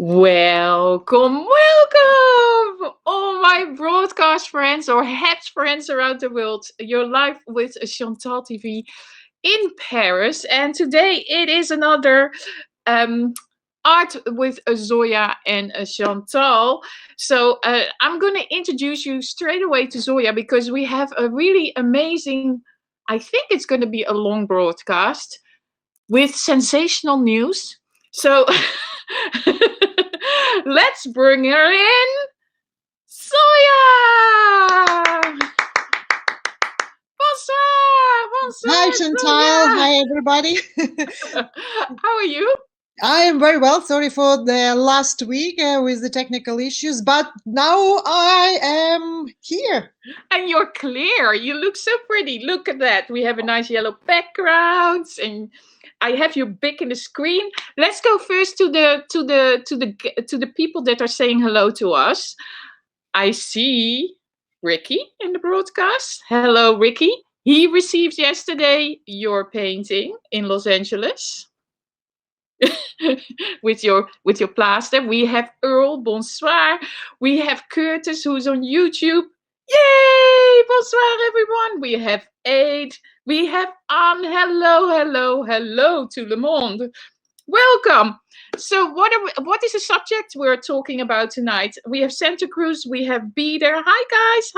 Welcome, welcome, all my broadcast friends or head friends around the world. You're live with ChantalTV in Paris, and today it is another art with Zoya and Chantal. So I'm going to introduce you straight away to Zoya because we have a really amazing, I think it's going to be a long broadcast with sensational news. So let's bring her in, Zoya! Bonsoir! Bonsoir! Hi, Chantal. Hi, everybody. How are you? I am very well. Sorry for the last week with the technical issues, but now I am here. And you're clear. You look so pretty. Look at that. We have a nice yellow background, and I have you big in the screen. Let's go first to the people that are saying hello to us. I see Ricky in the broadcast. Hello, Ricky. He received yesterday your painting in Los Angeles. with your plaster. We have Earl, bonsoir. We have Curtis, who's on YouTube. Yay! Bonsoir, everyone. We have Aid. We have Anne. Hello to Le Monde. Welcome. So what is the subject we're talking about tonight? We have Santa Cruz, we have Beater. Hi guys.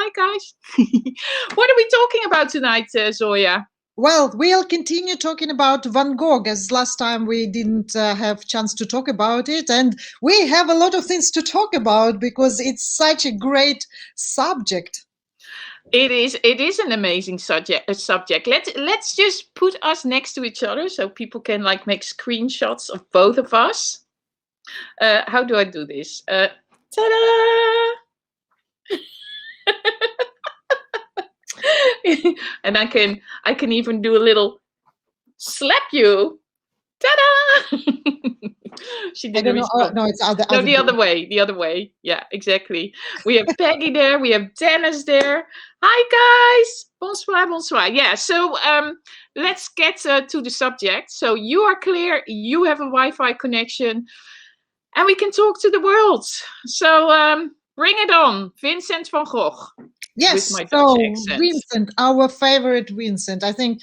What are we talking about tonight, Zoya? Well, we'll continue talking about Van Gogh, as last time we didn't have chance to talk about it. And we have a lot of things to talk about because it's such a great subject. It is an amazing subject. Let's just put us next to each other so people can like make screenshots of both of us. How do I do this? Ta-da! And I can even do a little slap you. Ta-da! She didn't respond. No, it's other the other way. The other way. Yeah, exactly. We have Peggy there. We have Dennis there. Hi guys. Bonsoir, bonsoir. Yeah. So let's get to the subject. So you are clear. You have a Wi-Fi connection, and we can talk to the world. So bring it on, Vincent van Gogh. Yes, so Vincent, our favorite Vincent. I think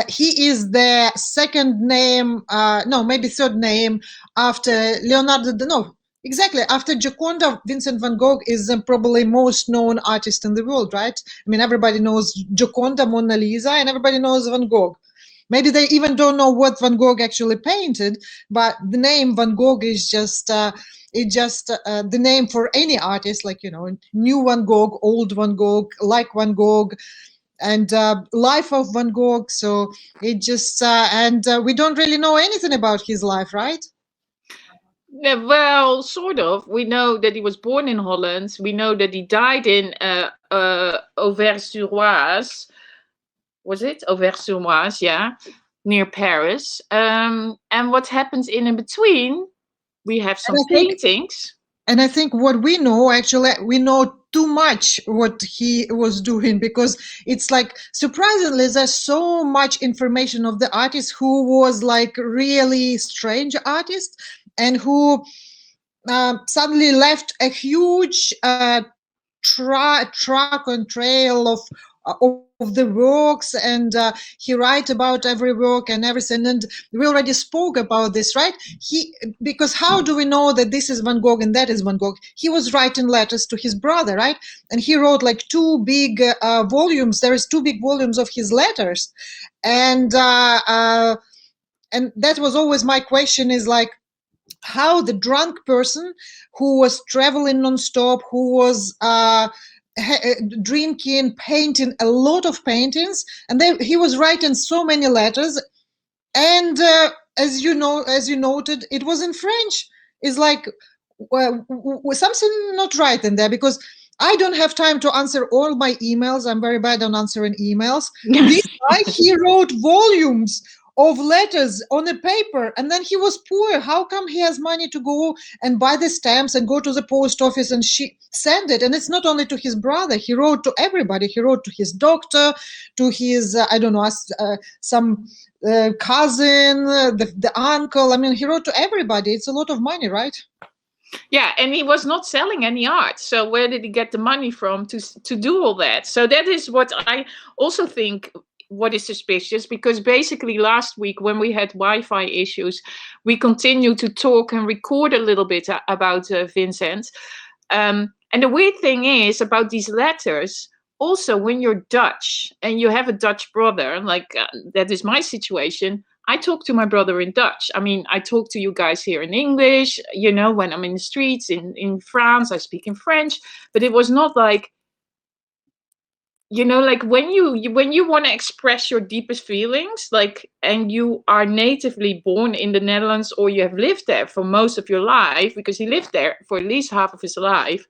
he is the second name, no, maybe third name after Leonardo. No, exactly. After Gioconda, Vincent van Gogh is probably most known artist in the world, right? I mean, everybody knows Gioconda, Mona Lisa, and everybody knows Van Gogh. Maybe they even don't know what Van Gogh actually painted, but the name Van Gogh is just the name for any artist, like, you know, new Van Gogh, old Van Gogh, like Van Gogh, and life of Van Gogh. So it just, we don't really know anything about his life, right? Yeah, well, sort of. We know that he was born in Holland. We know that he died in Auvers-sur-Oise. Was it Auvers-sur-Oise? Yeah, near Paris. And what happens in between? We have some paintings. And I think what we know, actually, we know too much what he was doing, because it's like, surprisingly, there's so much information of the artist who was like really strange artist and who suddenly left a huge track and trail of the works, and he write about every work and everything. And we already spoke about this, right? Because how do we know that this is Van Gogh and that is Van Gogh? He was writing letters to his brother, right? And he wrote like two big volumes. There is two big volumes of his letters, and that was always my question, is like, how the drunk person who was traveling nonstop, who was drinking, painting a lot of paintings, and he was writing so many letters, and as you noted, it was in French. It's like something not right in there, because I don't have time to answer all my emails. I'm very bad on answering emails. This guy, he wrote volumes of letters on a paper, and then he was poor. How come he has money to go and buy the stamps and go to the post office and send it? And it's not only to his brother, he wrote to everybody. He wrote to his doctor, to his I don't know, some cousin, the uncle. I mean, he wrote to everybody. It's a lot of money, right? Yeah, and he was not selling any art. So where did he get the money from to do all that? So that is what I also think what is suspicious, because basically last week when we had Wi-Fi issues, we continued to talk and record a little bit about Vincent. And the weird thing is about these letters, also when you're Dutch and you have a Dutch brother, like that is my situation, I talk to my brother in Dutch. I mean, I talk to you guys here in English, you know, when I'm in the streets in France, I speak in French, but it was not like, you know, like when you want to express your deepest feelings, like, and you are natively born in the Netherlands or you have lived there for most of your life, because he lived there for at least half of his life,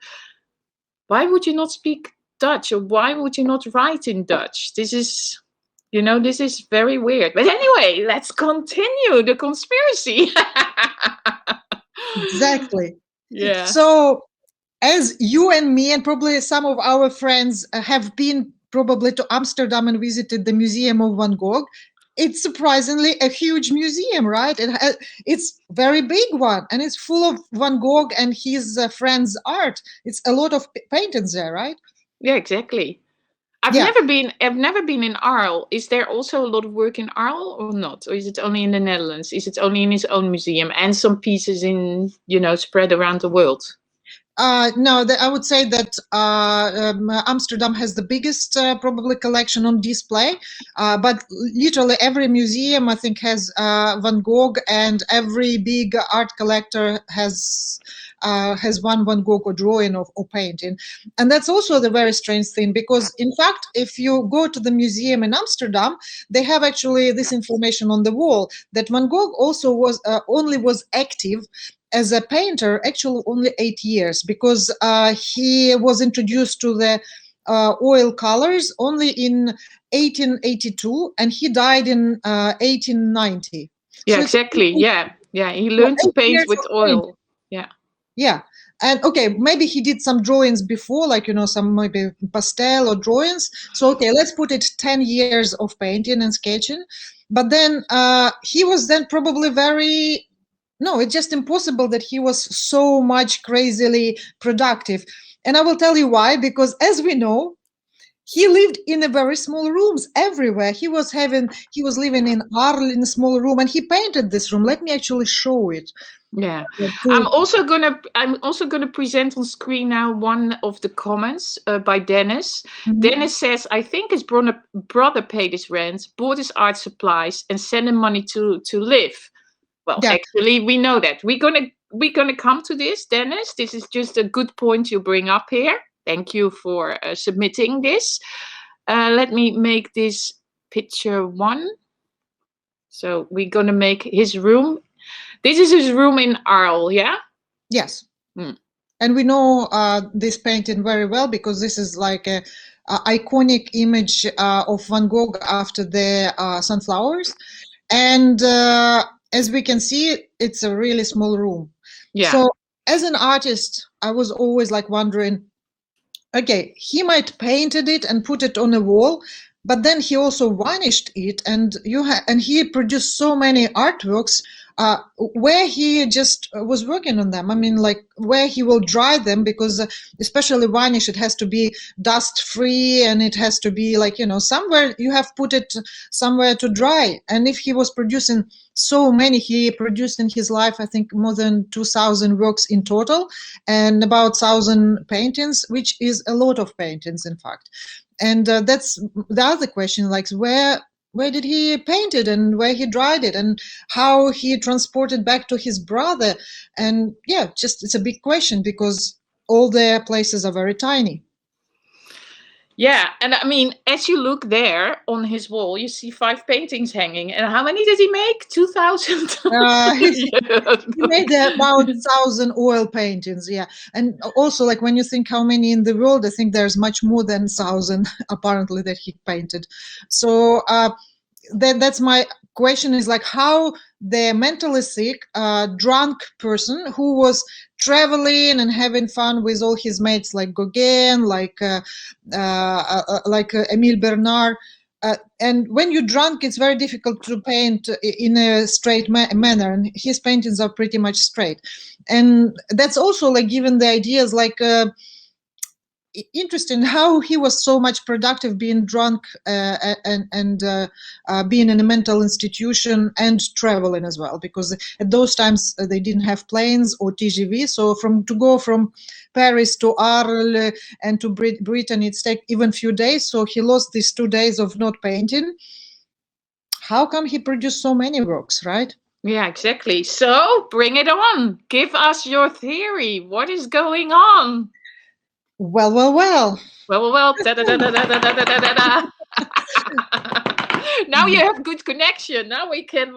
why would you not speak Dutch, or why would you not write in Dutch? This is, you know, this is very weird. But anyway, let's continue the conspiracy. Exactly. Yeah. So, as you and me and probably some of our friends have been probably to Amsterdam and visited the Museum of Van Gogh, it's surprisingly a huge museum, right? It's very big one, and it's full of Van Gogh and his friends' art. It's a lot of paintings there, right? Yeah, exactly. I've never been in Arles. Is there also a lot of work in Arles or not? Or is it only in the Netherlands? Is it only in his own museum and some pieces in, you know, spread around the world? No, I would say that Amsterdam has the biggest probably collection on display, but literally every museum I think has Van Gogh, and every big art collector has one Van Gogh or drawing or painting. And that's also the very strange thing, because in fact, if you go to the museum in Amsterdam, they have actually this information on the wall that Van Gogh also was only was active as a painter actually only 8 years, because he was introduced to the oil colors only in 1882 and he died in 1890. Yeah, So exactly. Yeah, he learned to paint with oil. Yeah. And okay, maybe he did some drawings before, like, you know, some maybe pastel or drawings. So, okay, let's put it 10 years of painting and sketching. But then he was then probably very, no, it's just impossible that he was so much crazily productive. And I will tell you why, because as we know, he lived in a very small rooms everywhere. He was living in Arles in a small room, and he painted this room. Let me actually show it. Yeah, I'm also gonna present on screen now one of the comments by Dennis. Dennis says, I think his brother paid his rent, bought his art supplies, and sent him money to live. Well, actually, we know that. We're gonna come to this, Dennis. This is just a good point you bring up here. Thank you for submitting this. Let me make this picture 1. So we're gonna make his room. This is his room in Arles, yeah? Yes. And we know this painting very well, because this is like a iconic image of Van Gogh after the sunflowers. And as we can see, it's a really small room. Yeah. So as an artist, I was always like wondering, okay, he might painted it and put it on a wall, but then he also varnished it, and he produced so many artworks where he just was working on them. I mean, like where he will dry them, because especially varnish, it has to be dust free, and it has to be like, you know, somewhere you have put it somewhere to dry. And if he was producing so many, he produced in his life, I think, more than 2,000 works in total, and about 1,000 paintings, which is a lot of paintings, in fact. And that's the other question, like where did he paint it, and where he dried it, and how he transported back to his brother. And yeah, just it's a big question, because all their places are very tiny. Yeah, and I mean, as you look there on his wall, you see 5 paintings hanging. And how many did he make? 2,000? He made about 1,000 oil paintings, yeah. And also, like, when you think how many in the world, I think there's much more than 1,000 apparently that he painted. So that's my question, is like how the mentally sick, drunk person who was traveling and having fun with all his mates, like Gauguin, like Emile Bernard, and when you're drunk, it's very difficult to paint in a straight manner. And his paintings are pretty much straight, and that's also like given the ideas like. Interesting how he was so much productive being drunk and being in a mental institution and traveling as well, because at those times they didn't have planes or TGV, so to go from Paris to Arles and to Britain, it's take even few days. So he lost these 2 days of not painting. How come he produced so many works, right? Yeah, exactly. So bring it on. Give us your theory. What is going on? Well, well, well. Well, well, well. Da, da, da, da, da, da, da, da, da. Now you have good connection. Now we can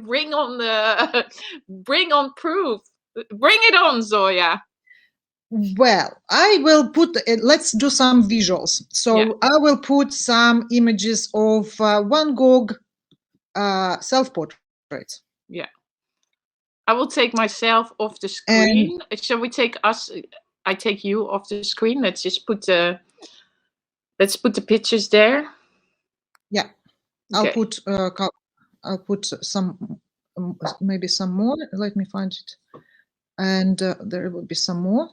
bring on proof. Bring it on, Zoya. Well, I will put, let's do some visuals. So yeah. I will put some images of Van Gogh self-portraits. Yeah. I will take myself off the screen. Shall we take us? I take you off the screen. Let's just put the pictures there. Yeah, okay. I'll put some, maybe some more. Let me find it, and there will be some more.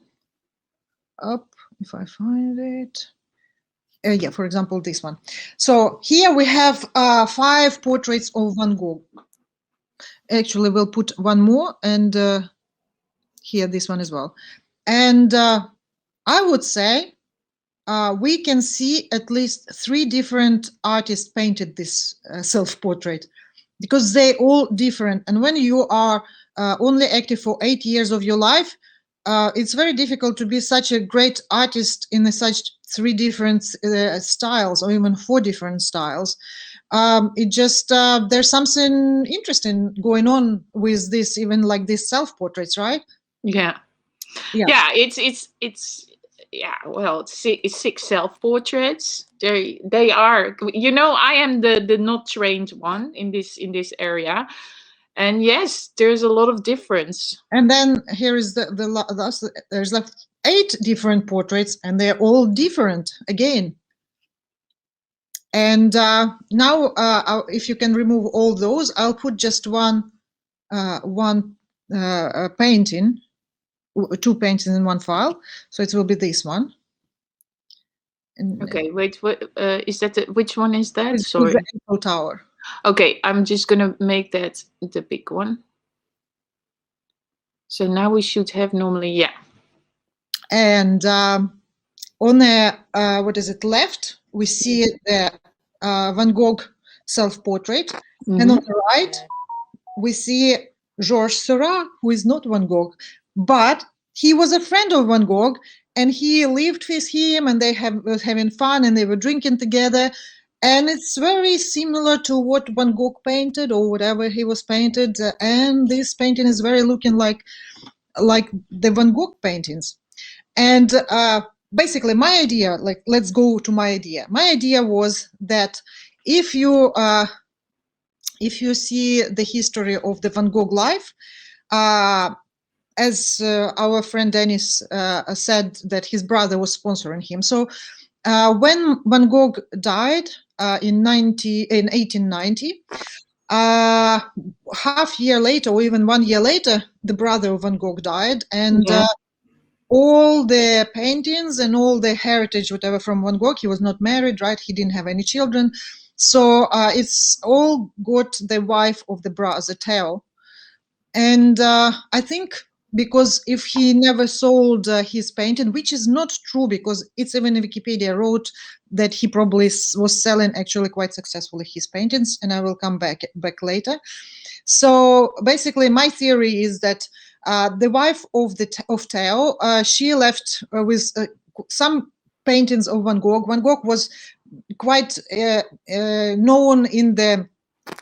Up, if I find it. Yeah, for example, this one. So here we have 5 portraits of Van Gogh. Actually, we'll put one more, and here this one as well. And I would say we can see at least 3 different artists painted this self-portrait, because they all different. And when you are only active for 8 years of your life, it's very difficult to be such a great artist in such 3 different styles, or even 4 different styles. It just there's something interesting going on with this, even like these self-portraits, right? Yeah. It's yeah. Well, it's 6 self-portraits. They are. You know, I am the not trained one in this area. And yes, there's a lot of difference. And then here is there's like 8 different portraits, and they're all different again. And now, if you can remove all those, I'll put just one painting, 2 paintings in one file. So it will be this one. And okay, wait. What is that? Which one is that? Sorry. The Eiffel Tower. Okay, I'm just gonna make that the big one. So now we should have normally, yeah. And on the what is it left, we see the Van Gogh self-portrait, and on the right we see Georges Seurat, who is not Van Gogh, but he was a friend of Van Gogh, and he lived with him, and they were having fun, and they were drinking together. And it's very similar to what Van Gogh painted, or whatever he was painted. And this painting is very looking like the Van Gogh paintings. And basically my idea, like, let's go to my idea. My idea was that if you see the history of the Van Gogh life, as our friend Dennis said, that his brother was sponsoring him. So when Van Gogh died in 1890, half year later, or even 1 year later, the brother of Van Gogh died, and all the paintings and all the heritage, whatever, from Van Gogh, he was not married, right? He didn't have any children. So it's all got the wife of the brother, Theo. And I think because if he never sold his painting, which is not true, because it's even in Wikipedia wrote that he probably was selling actually quite successfully his paintings, and I will come back later. So basically my theory is that the wife of Theo, she left with some paintings of Van Gogh. Van Gogh was quite known in the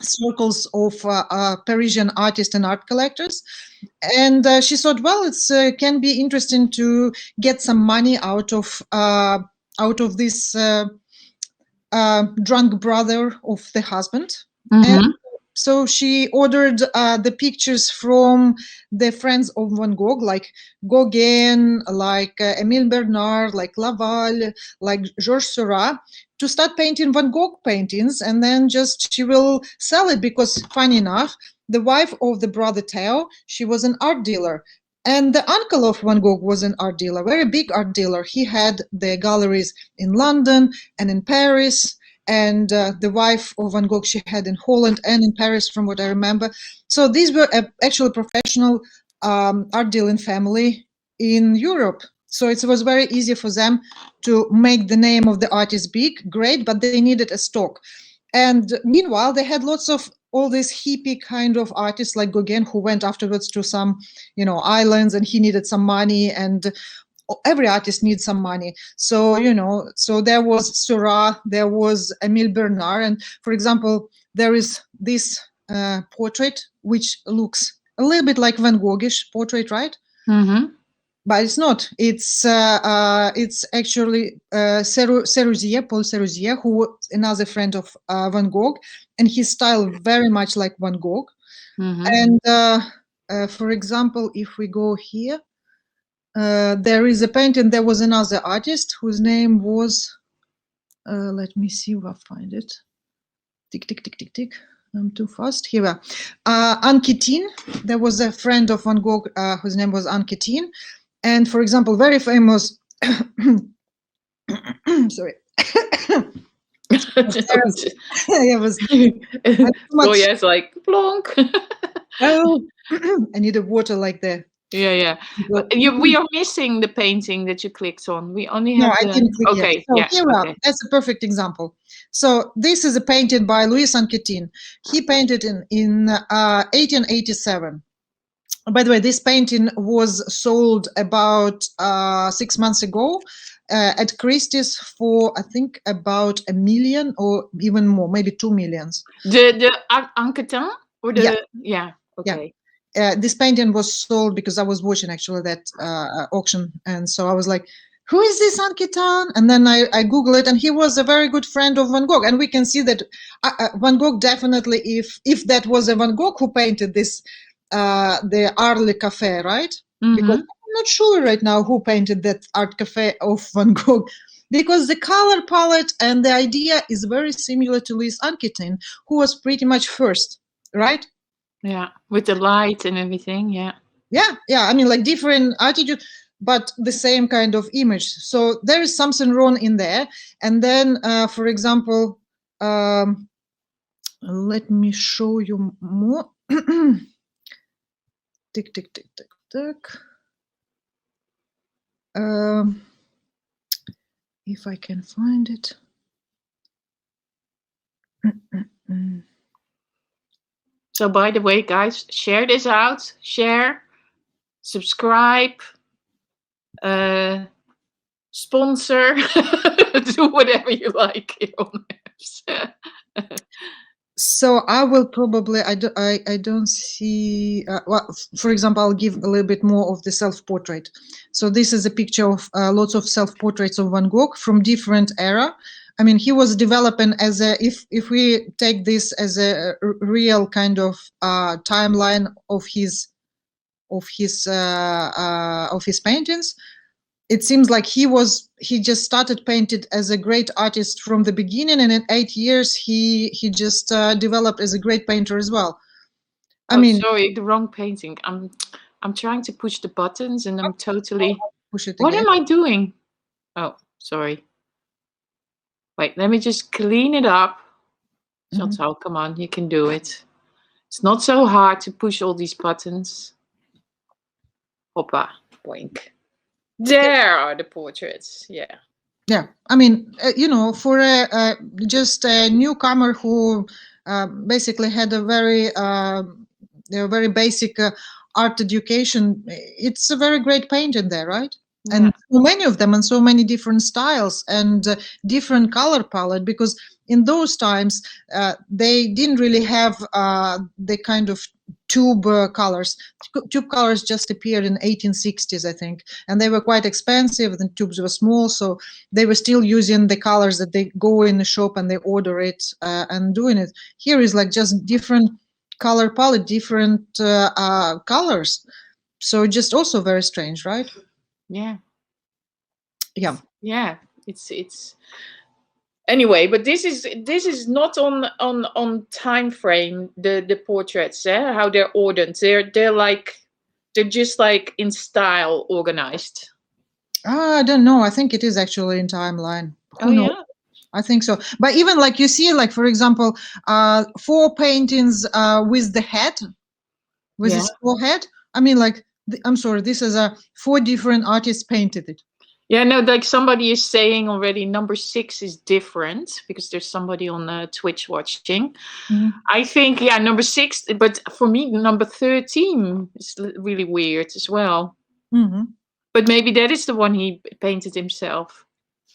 circles of Parisian artists and art collectors, and she thought, well, it's can be interesting to get some money out of this drunk brother of the husband. And So she ordered the pictures from the friends of Van Gogh, like Gauguin, like Émile Bernard, like Laval, like Georges Seurat, to start painting Van Gogh paintings, and then just she will sell it because, funny enough, the wife of the brother Theo, she was an art dealer. And the uncle of Van Gogh was an art dealer, very big art dealer. He had the galleries in London and in Paris, and the wife of Van Gogh, she had in Holland and in Paris, from what I remember. So these were actually professional art dealing family in Europe. So it was very easy for them to make the name of the artist big, great, but they needed a stock. And meanwhile, they had lots of all these hippie kind of artists like Gauguin, who went afterwards to some, islands, and he needed some money, and every artist needs some money. So, so there was Seurat, there was Émile Bernard, and for example, there is this portrait which looks a little bit like Van Goghish portrait, right? Mm-hmm. But it's not. It's actually Sérusier, Paul Sérusier, who was another friend of Van Gogh, and his style very much like Van Gogh. Mm-hmm. And for example, if we go here, there is a painting. There was another artist whose name was. Let me see if I find it. Tick, tick, tick, tick, tick. I'm too fast. Here we are. Anquetin. There was a friend of Van Gogh whose name was Anquetin. And for example, very famous. Sorry. Yeah, was. Zoia is like plonk. Oh, I need a water like that. Yeah. We are missing the painting that you clicked on. We only have. No, I didn't click okay. Yet. So yeah. Here we are. That's a perfect example. So this is a painting by Louis Anquetin. He painted in 1887. By the way, this painting was sold about 6 months ago at Christie's for, I think, about $1 million or even more, maybe 2 million. The Anquetin or the yeah. Okay. Yeah. This painting was sold because I was watching actually that auction, and so I was like, who is this Anquetin? And then I Google it, and he was a very good friend of Van Gogh, and we can see that Van Gogh definitely, if that was a Van Gogh who painted this, the Arles Café, right? Mm-hmm. Because I'm not sure right now who painted that art cafe of Van Gogh, because the color palette and the idea is very similar to Louis Anquetin, who was pretty much first, right? Yeah, with the light and everything. Yeah. I mean, like different attitude, but the same kind of image. So there is something wrong in there. And then, for example, let me show you more. Tick, tick, tick, tick, tick. If I can find it. So, by the way, guys, share this out. Share, subscribe, sponsor, do whatever you like here on apps. So I will probably, I don't see, well, for example, I'll give a little bit more of the self-portrait. So this is a picture of lots of self-portraits of Van Gogh from different era. I mean, he was developing as a, if we take this as a real kind of timeline of his paintings, it seems like he just started painting as a great artist from the beginning, and in 8 years he just developed as a great painter as well. I mean, sorry, the wrong painting. I'm trying to push the buttons, and I'm totally. Push it what again. am I doing? Oh, sorry. Wait, let me just clean it up. Chantal, come on, you can do it. It's not so hard to push all these buttons. Hoppa, boink. There are the portraits. Yeah. I mean, for just a newcomer who basically had a very basic art education, it's a very great painting there, right? Yeah. And so many of them, and so many different styles and different color palette, because in those times they didn't really have the kind of tube colors. Tube colors just appeared in 1860s, I think, and they were quite expensive. The tubes were small, so they were still using the colors that they go in the shop and they order it and doing it. Here is like just different color palette, different colors. So just also very strange, right? Yeah. Yeah. Yeah. It's anyway, but this is not on time frame, the portraits, how they're ordered. They're just like in style organized. I don't know. I think it is actually in timeline. Oh Who knows? yeah. I think so. But even like you see, like for example, 4 paintings with the head, with Yeah. his forehead. I mean, like I'm sorry, this is 4 different artists painted it. Yeah, no, like somebody is saying already number 6 is different because there's somebody on Twitch watching. Mhm. I think, yeah, number 6, but for me, number 13 is really weird as well. Mhm. But maybe that is the one he painted himself.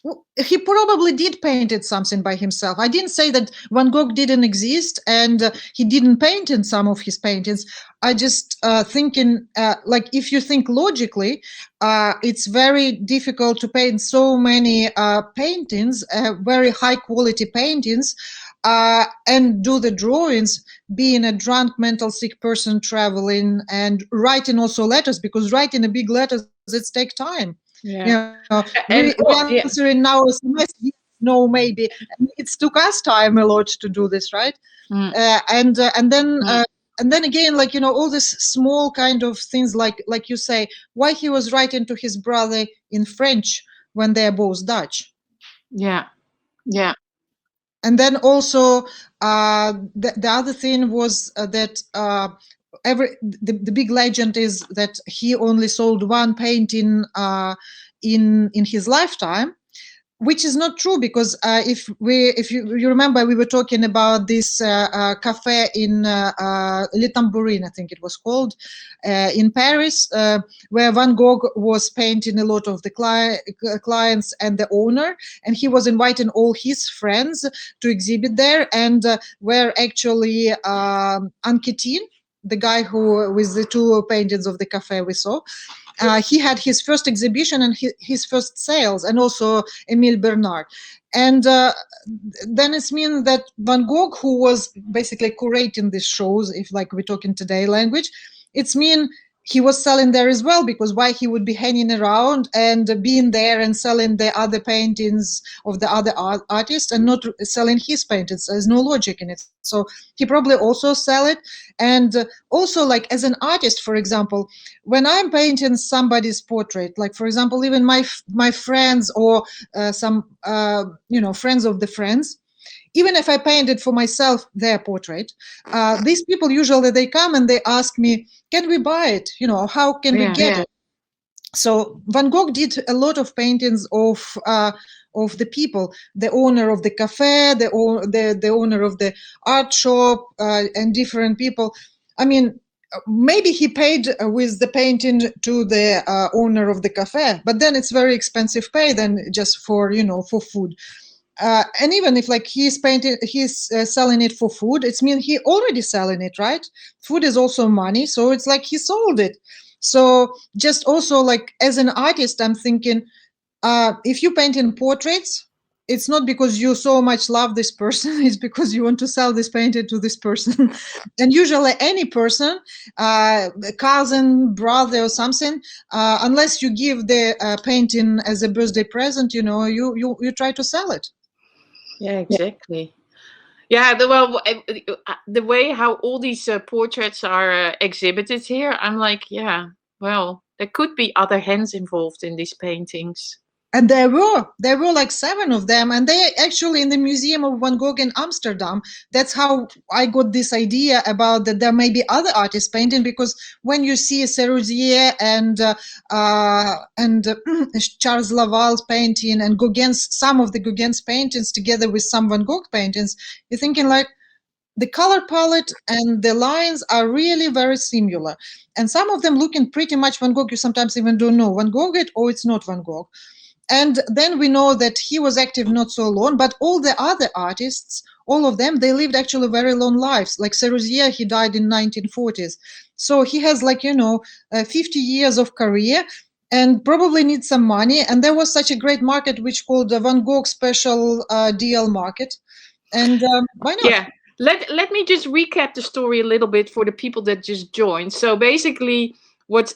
Well, he probably did painted something by himself. I didn't say that Van Gogh didn't exist and he didn't paint in some of his paintings. I just thinking like if you think logically, it's very difficult to paint so many paintings, very high quality paintings, and do the drawings, being a drunk mental sick person traveling and writing also letters, because writing a big letters, it takes time. Yeah. You know, And yeah. answering now SMS, yes, no, maybe. It took us time a lot to do this, right? Mm. And then again, like all this small kind of things, like you say, why he was writing to his brother in French when they're both Dutch. Yeah. Yeah. And then also the other thing was that the big legend is that he only sold 1 painting in his lifetime, which is not true, because if you remember, we were talking about this cafe in Le Tambourine, I think it was called, in Paris, where Van Gogh was painting a lot of the clients and the owner, and he was inviting all his friends to exhibit there, and where actually Anquetin, the guy who with the 2 paintings of the cafe we saw, he had his first exhibition and his first sales, and also Emile Bernard. And then it means that Van Gogh, who was basically curating these shows, if like we're talking today language, it's mean he was selling there as well, because why he would be hanging around and being there and selling the other paintings of the other artists and not selling his paintings? There's no logic in it. So he probably also sell it. And also, like as an artist, for example, when I'm painting somebody's portrait, like for example, even my friends or some friends of the friends, even if I painted for myself their portrait, these people usually they come and they ask me, can we buy it? How can we get it? So Van Gogh did a lot of paintings of the people, the owner of the cafe, the owner of the art shop, and different people. I mean, maybe he paid with the painting to the owner of the cafe, but then it's very expensive pay than just for for food. And even if like he's selling it for food, it's mean he already selling it, right? Food is also money, so it's like he sold it. So just also like as an artist, I'm thinking, if you paint in portraits, it's not because you so much love this person, it's because you want to sell this painting to this person. And usually any person, cousin, brother or something, unless you give the painting as a birthday present, you try to sell it. Yeah, exactly. Yeah, the way how all these portraits are exhibited here, I'm like, yeah, well, there could be other hands involved in these paintings. And there were like 7 of them, and they actually in the Museum of Van Gogh in Amsterdam. That's how I got this idea about that there may be other artists painting, because when you see Seruzier and Charles Laval's painting and some of the Gauguin's paintings together with some Van Gogh paintings, you're thinking like, the color palette and the lines are really very similar, and some of them looking pretty much Van Gogh. You sometimes even don't know Van Gogh or it's not Van Gogh. And then we know that he was active not so long, but all the other artists, all of them, they lived actually very long lives. Like Seruzier, he died in 1940s. So he has 50 years of career and probably needs some money. And there was such a great market which called the Van Gogh Special Deal Market. And why not? Yeah. let me just recap the story a little bit for the people that just joined. So basically, what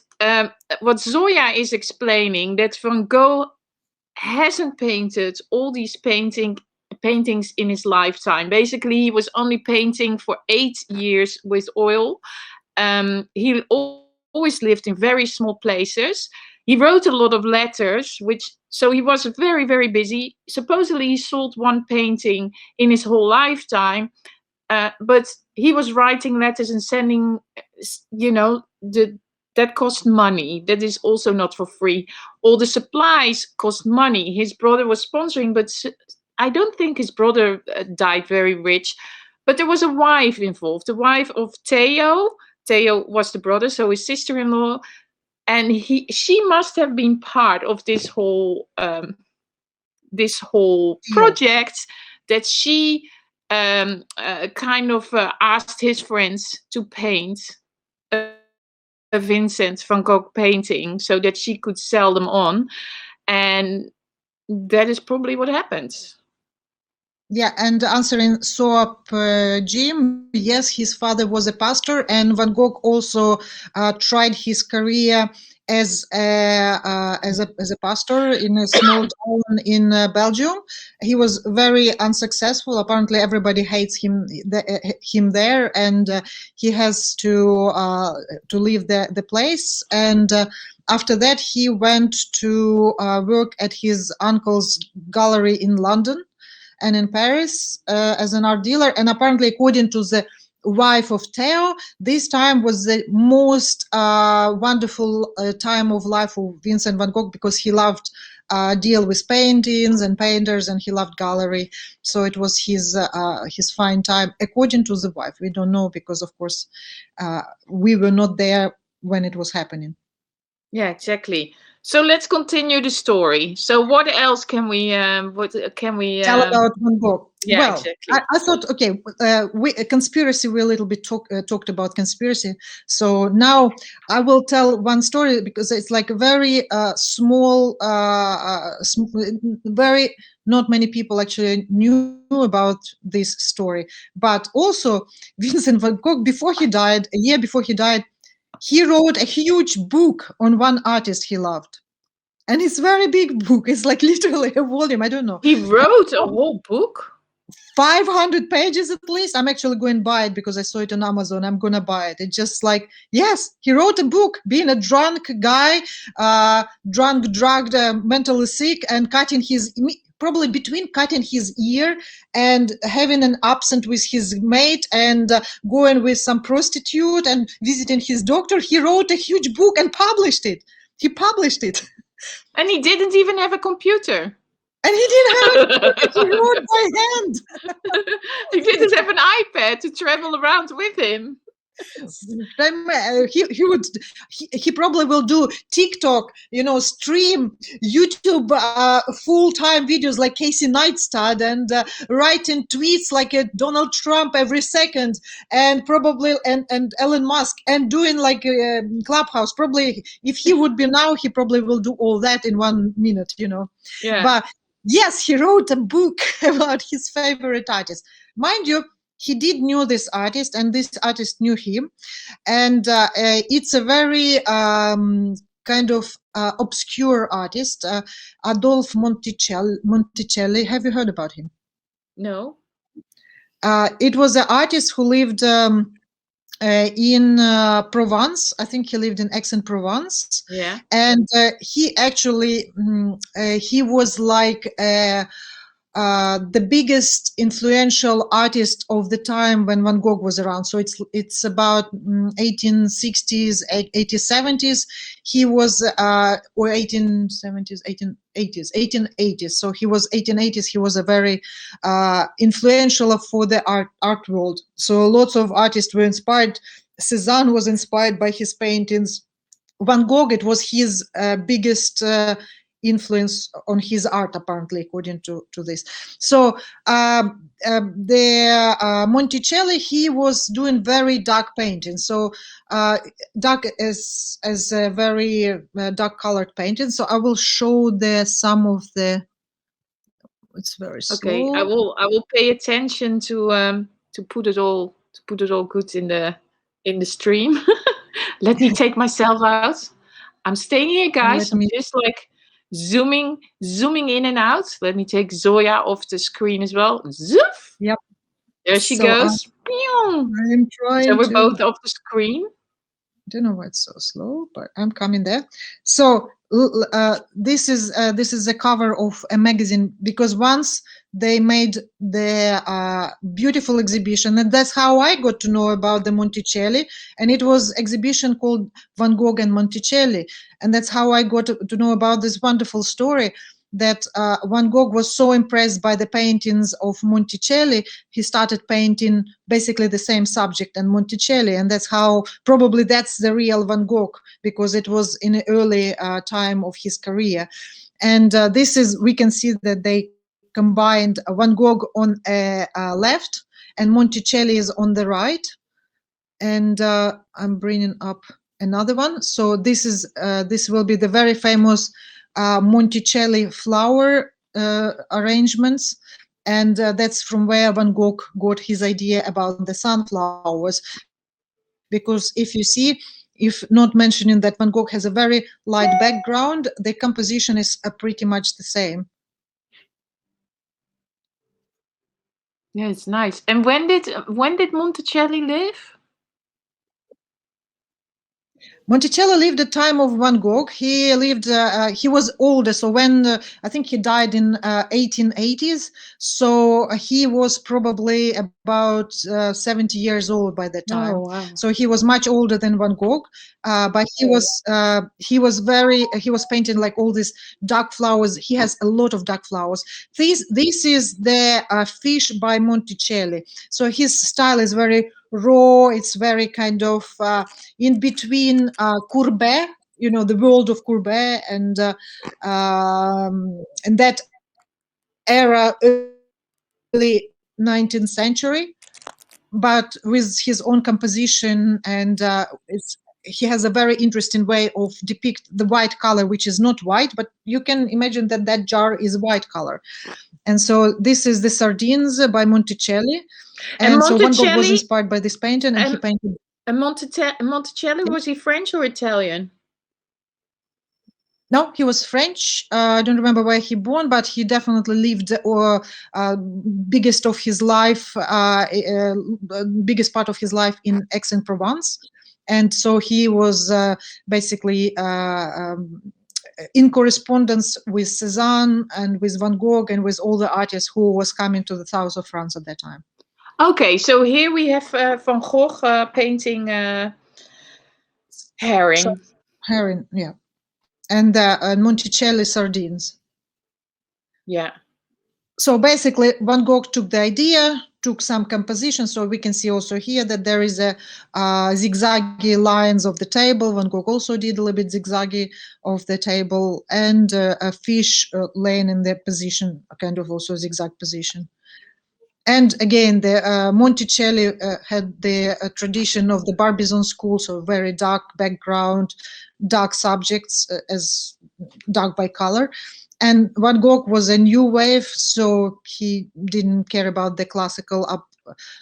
Zoya is explaining, that Van Gogh hasn't painted all these paintings in his lifetime. Basically, he was only painting for 8 years with oil. He always lived in very small places. He wrote a lot of letters, so he was very, very busy. Supposedly, he sold one painting in his whole lifetime, but he was writing letters and sending, that cost money. That is also not for free. All the supplies cost money. His brother was sponsoring, but I don't think his brother died very rich. But there was a wife involved, the wife of Theo. Theo was the brother, so his sister-in-law, and she must have been part of this whole project, that she kind of asked his friends to paint a Vincent van Gogh painting so that she could sell them on, and that is probably what happened. Yeah, and answering Soap Jim, yes, his father was a pastor, and Van Gogh also tried his career as a pastor in a small town in Belgium. He was very unsuccessful. Apparently, everybody hates him there, and he has to leave the place. And after that, he went to work at his uncle's gallery in London and in Paris as an art dealer. And apparently, according to the wife of Theo, this time was the most wonderful time of life of Vincent van Gogh, because he loved deal with paintings and painters, and he loved gallery. So it was his fine time, according to the wife. We don't know, because of course we were not there when it was happening. Yeah, exactly. So let's continue the story. So what else can we tell about Van Gogh? Yeah, well, exactly. I thought, okay, conspiracy. We a little bit talked about conspiracy. So now I will tell one story, because it's like a very small, very not many people actually knew about this story. But also, Vincent van Gogh, a year before he died, he wrote a huge book on one artist he loved. And it's a very big book. It's like literally a volume. I don't know. He wrote a whole book? 500 pages at least. I'm actually going to buy it because I saw it on Amazon. I'm going to buy it. It's just like, yes, he wrote a book, being a drunk guy, drugged, mentally sick, and probably between cutting his ear and having an absent with his mate and going with some prostitute and visiting his doctor. He wrote a huge book and published it. He published it. And he didn't even have a computer. And he didn't have a computer. He wrote by hand. He didn't have an iPad to travel around with him. He probably will do TikTok, stream, YouTube full-time videos like Casey Neistat, and writing tweets like Donald Trump every second, and probably and Elon Musk, and doing like Clubhouse. Probably if he would be now, he probably will do all that in 1 minute, Yeah. But yes, he wrote a book about his favorite artist. Mind you, he did know this artist, and this artist knew him. And it's a very kind of obscure artist, Adolphe Monticelli. Have you heard about him? No. It was an artist who lived in Provence. I think he lived in Aix-en-Provence. Yeah. And he actually, he was like the biggest influential artist of the time when Van Gogh was around. So it's about 1860s, 1870s. He was, or 1870s, 1880s, 1880s. So he was 1880s. He was a very influential for the art world. So lots of artists were inspired. Cézanne was inspired by his paintings. Van Gogh, it was his biggest influence on his art, apparently, according to this. So the Monticelli, he was doing very dark painting. So dark as a very dark colored painting. So I will show some of the. It's very slow. Okay, I will pay attention to put it all good in the stream. Let me take myself out. I'm staying here, guys. I'm just like zooming in and out. Let me take Zoya off the screen as well. Zoof. Yep. There she goes. I'm trying so we're both off the screen. I don't know why it's so slow, but I'm coming there. So this is a cover of a magazine, because once they made the beautiful exhibition, and that's how I got to know about the Monticelli, and it was exhibition called Van Gogh and Monticelli, and that's how I got to know about this wonderful story that Van Gogh was so impressed by the paintings of Monticelli, he started painting basically the same subject and Monticelli, and that's how probably that's the real Van Gogh, because it was in an early time of his career. And this is, we can see that they combined Van Gogh on a left and Monticelli is on the right. And I'm bringing up another one. So this is this will be the very famous Monticelli flower arrangements, and that's from where Van Gogh got his idea about the sunflowers. Because if you see, if not mentioning that Van Gogh has a very light background, the composition is pretty much the same. Yeah, it's nice. And when did Monticelli live? Monticelli lived at the time of Van Gogh. He lived, he was older. So when, I think he died in 1880s. So he was probably about 70 years old by that time. Oh, wow. So he was much older than Van Gogh. But he was painting like all these dark flowers. He has a lot of dark flowers. This is the fish by Monticelli. So his style is very raw. It's very kind of in between Courbet, you know, the world of Courbet, and that era, early 19th century, but with his own composition, and he has a very interesting way of depict the white color, which is not white, but you can imagine that that jar is white color. And so this is the Sardines by Monticelli. And so Van Gogh was inspired by this painting, and he painted. And Monticelli, was he French or Italian? No, he was French. I don't remember where he born, but he definitely lived biggest of his life, biggest part of his life in Aix-en-Provence. And so he was basically in correspondence with Cézanne and with Van Gogh and with all the artists who was coming to the south of France at that time. Okay, so here we have Van Gogh painting herring. So, herring, yeah. And Monticelli sardines. Yeah. So basically, Van Gogh took the idea, took some composition. So we can see also here that there is a zigzaggy lines of the table. Van Gogh also did a little bit zigzaggy of the table, and a fish laying in their position, a kind of also zigzag position. And again, the Monticelli had the tradition of the Barbizon school, so very dark background, dark subjects as dark by color. And Van Gogh was a new wave, so he didn't care about the classical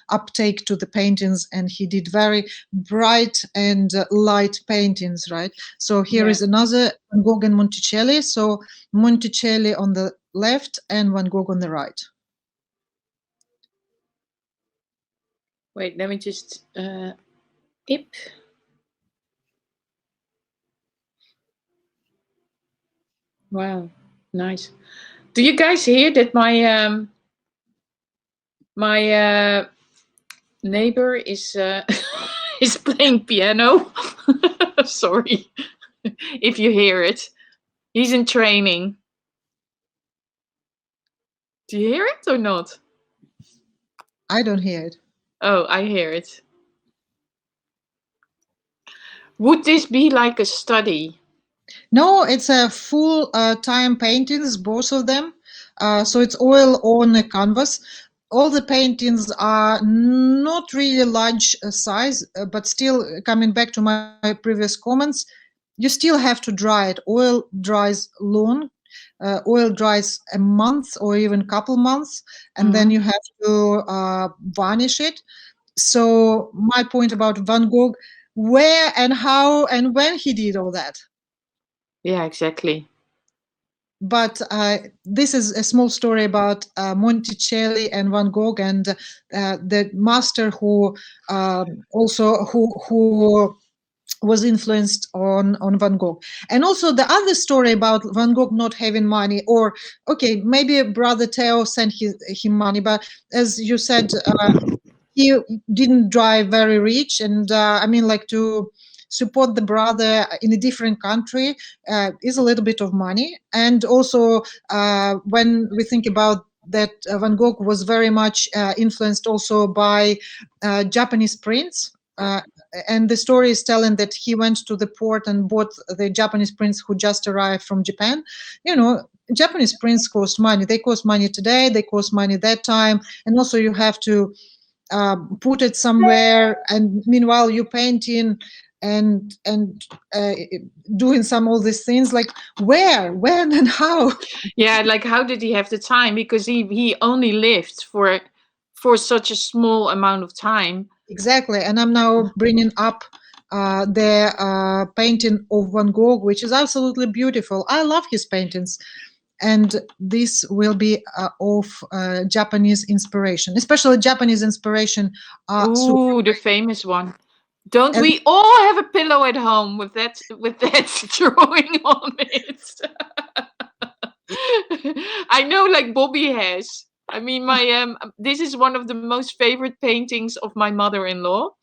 uptake to the paintings, and he did very bright and light paintings, right? So here is another Van Gogh and Monticelli. So Monticelli on the left and Van Gogh on the right. Wait, let me just tip. Wow, nice. Do you guys hear that my my neighbor is is playing piano? Sorry if you hear it. He's in training. Do you hear it or not? I don't hear it. Oh, I hear it. Would this be like a study? No, it's a full time paintings, both of them. So it's oil on a canvas. All the paintings are not really large size, but still, coming back to my previous comments, you still have to dry it. Oil dries long, oil dries a month or even a couple months, and then you have to varnish it. So my point about Van Gogh, where and how and when he did all that. Yeah, exactly. But this is a small story about Monticelli and Van Gogh, and the master who also who was influenced on Van Gogh. And also the other story about Van Gogh not having money, or okay, maybe brother Theo sent him money, but as you said, he didn't drive very rich, and I mean, like, to support the brother in a different country is a little bit of money. And also when we think about that, Van Gogh was very much influenced also by Japanese prints. And the story is telling that he went to the port and bought the Japanese prints who just arrived from Japan. You know, Japanese prints cost money. They cost money today, they cost money that time. And also you have to put it somewhere, and meanwhile you're painting and doing all these things, like where, when, and how. Yeah, like how did he have the time? Because he only lived for such a small amount of time. Exactly. And I'm now bringing up the painting of Van Gogh, which is absolutely beautiful. I love his paintings. And this will be of Japanese inspiration, especially Japanese inspiration. Ooh, the famous one. Don't we all have a pillow at home with that drawing on it? I know, like Bobby has. I mean, my this is one of the most favorite paintings of my mother-in-law,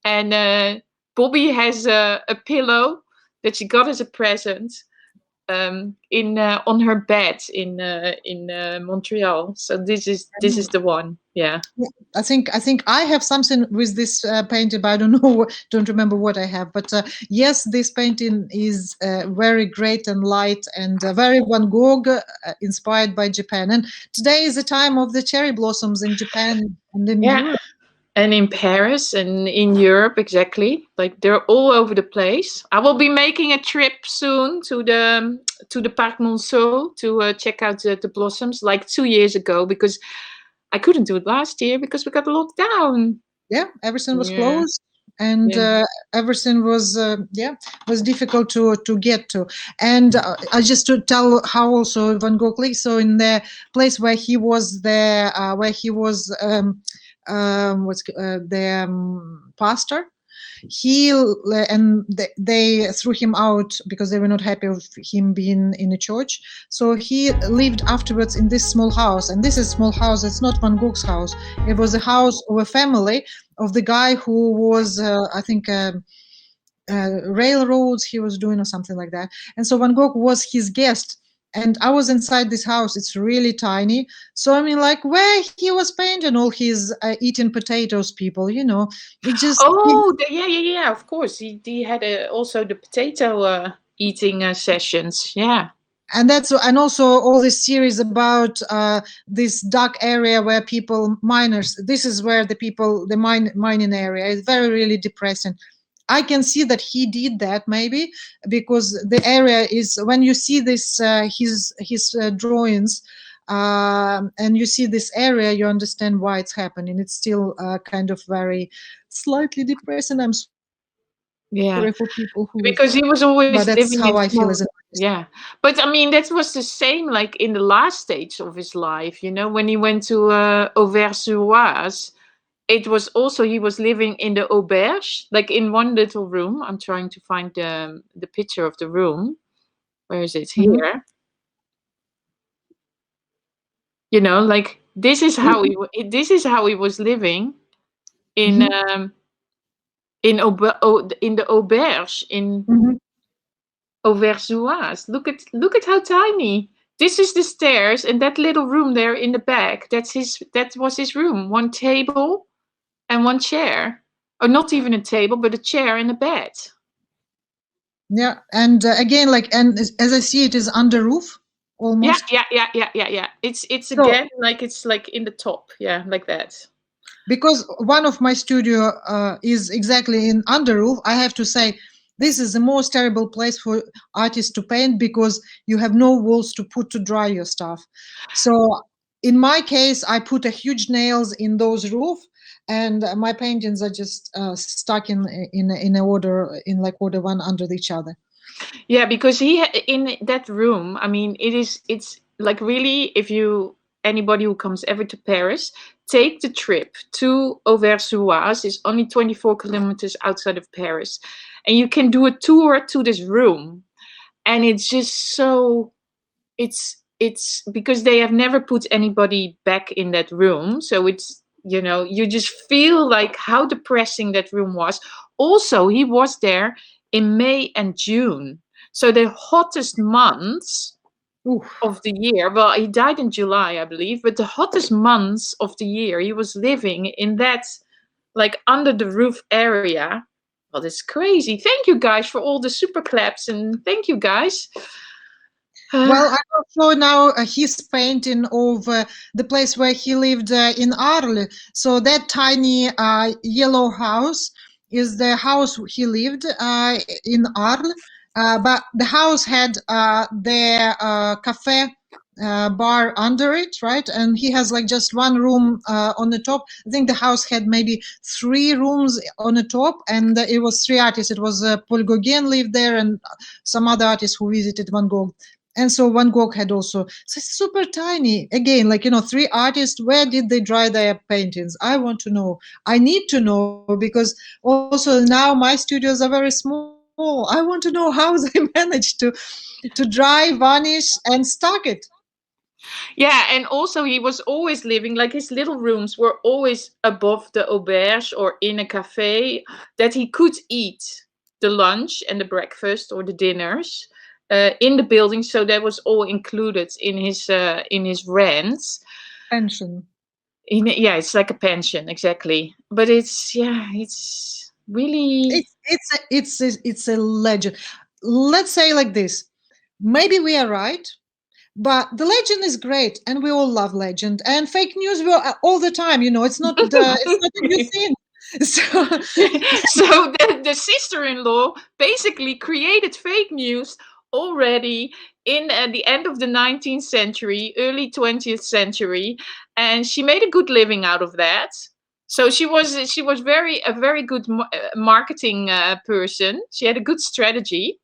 and Bobby has a pillow that she got as a present in on her bed in Montreal. So this is the one. Yeah. I think I have something with this painting, but I don't remember what I have. But yes, this painting is very great and light, and very Van Gogh, inspired by Japan. And today is the time of the cherry blossoms in Japan and in Europe. And in Paris and in Europe, exactly. Like they're all over the place. I will be making a trip soon to the Parc Monceau to check out the blossoms, like 2 years ago, because I couldn't do it last year because we got locked down. Yeah, everything was closed, and everything was was difficult to get to. And I just to tell how also Van Gogh lived. So in the place where he was there, where he was pastor, they threw him out because they were not happy with him being in a church. So he lived afterwards in this small house, and this is a small house. It's not Van Gogh's house. It was a house of a family of the guy who was I think railroads he was doing or something like that. And so Van Gogh was his guest, and I was inside this house. It's really tiny. So I mean, like, where he was painting all his eating potatoes people, you know, it just yeah, of course he had also the potato eating sessions. Yeah. And also all this series about this dark area where people miners. This is where the mining area is very really depressing. I can see that he did that maybe because the area is, when you see this his drawings and you see this area, you understand why it's happening. It's still kind of very slightly depressing. I'm sorry for people who, because he was always but that's living how I feel as an artist. Yeah, but I mean that was the same like in the last stage of his life, you know, when he went to Auvers-sur-Oise. It was also, he was living in the auberge, like in one little room. I'm trying to find the picture of the room. Where is it? Here. You know, like this is how he was living in in the auberge in Auvers-sur-Oise. Look at how tiny. This is the stairs, and that little room there in the back. That was his room. One table and one chair, or not even a table, but a chair and a bed. Yeah, and again, like, and as I see, it is under roof almost. Yeah. It's again like it's like in the top, yeah, like that. Because one of my studio is exactly in under roof. I have to say, this is the most terrible place for artists to paint because you have no walls to put to dry your stuff. So in my case, I put a huge nails in those roof, and my paintings are just stuck in a order, in like order one under each other. Yeah, because he in that room, I mean, it's like really, if you anybody who comes ever to Paris, take the trip to Auvers-sur-Oise. It's only 24 kilometers outside of Paris, and you can do a tour to this room, and it's just so it's because they have never put anybody back in that room, so it's, you know, you just feel like how depressing that room was. Also, he was there in May and June, so the hottest months of the year. Well, he died in July, I believe, but the hottest months of the year, he was living in that, like, under the roof area. Well, that's crazy. Thank you guys for all the super claps, and thank you guys. Well, I will show now his painting of the place where he lived in Arles. So that tiny yellow house is the house he lived in Arles. But the house had their cafe bar under it, right? And he has like just one room on the top. I think the house had maybe 3 rooms on the top, and it was 3 artists. It was Paul Gauguin lived there, and some other artists who visited Van Gogh. And so Van Gogh had also, so it's super tiny. Again, like, you know, 3 artists, where did they dry their paintings? I want to know. I need to know, because also now my studios are very small. I want to know how they managed to dry, varnish, and stock it. Yeah, and also he was always living, like, his little rooms were always above the auberge or in a cafe that he could eat the lunch and the breakfast or the dinners in the building. So that was all included in his rents. Pension. Yeah, it's like a pension, exactly. But it's really it's a legend. Let's say like this: maybe we are right, but the legend is great, and we all love legend. And fake news will all the time. You know, it's not it's not a new thing. So the sister-in-law basically created fake news already in the end of the 19th century, early 20th century, and she made a good living out of that. So she was a very good marketing person. She had a good strategy.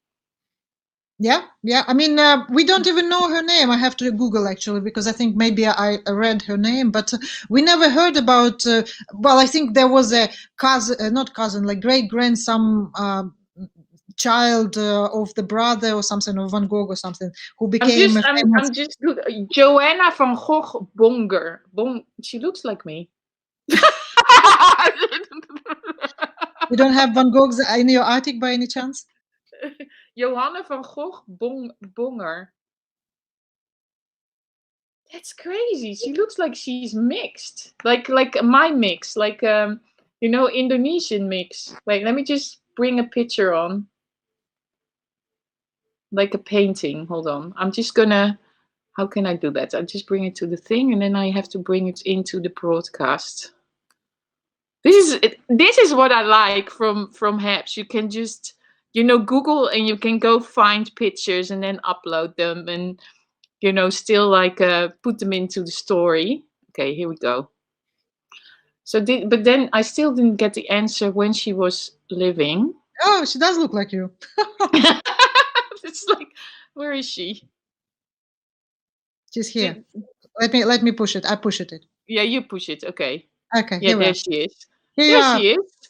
Yeah. I mean, we don't even know her name. I have to Google, actually, because I think maybe I read her name, but we never heard about. Well, I think there was a cousin, not cousin, like great grandson, child of the brother or something of Van Gogh or something, who became I'm just Joanna van Gogh Bonger. She looks like me. You don't have Van Goghs in your attic by any chance? Johanna van Gogh Bonger. That's crazy. She looks like she's mixed, like my mix, like you know, Indonesian mix. Wait, let me just bring a picture on, like a painting. Hold on, I'm just gonna. How can I do that? I just bring it to the thing, and then I have to bring it into the broadcast. This is what I like from Habs. You can just, you know, Google, and you can go find pictures and then upload them, and, you know, still like put them into the story. Okay, here we go. So but then I still didn't get the answer when she was living. Oh, she does look like you. It's like, where is she? She's here. Let me push it. I push it. Yeah, you push it. Okay. Okay. Yeah, there she is. Here she is.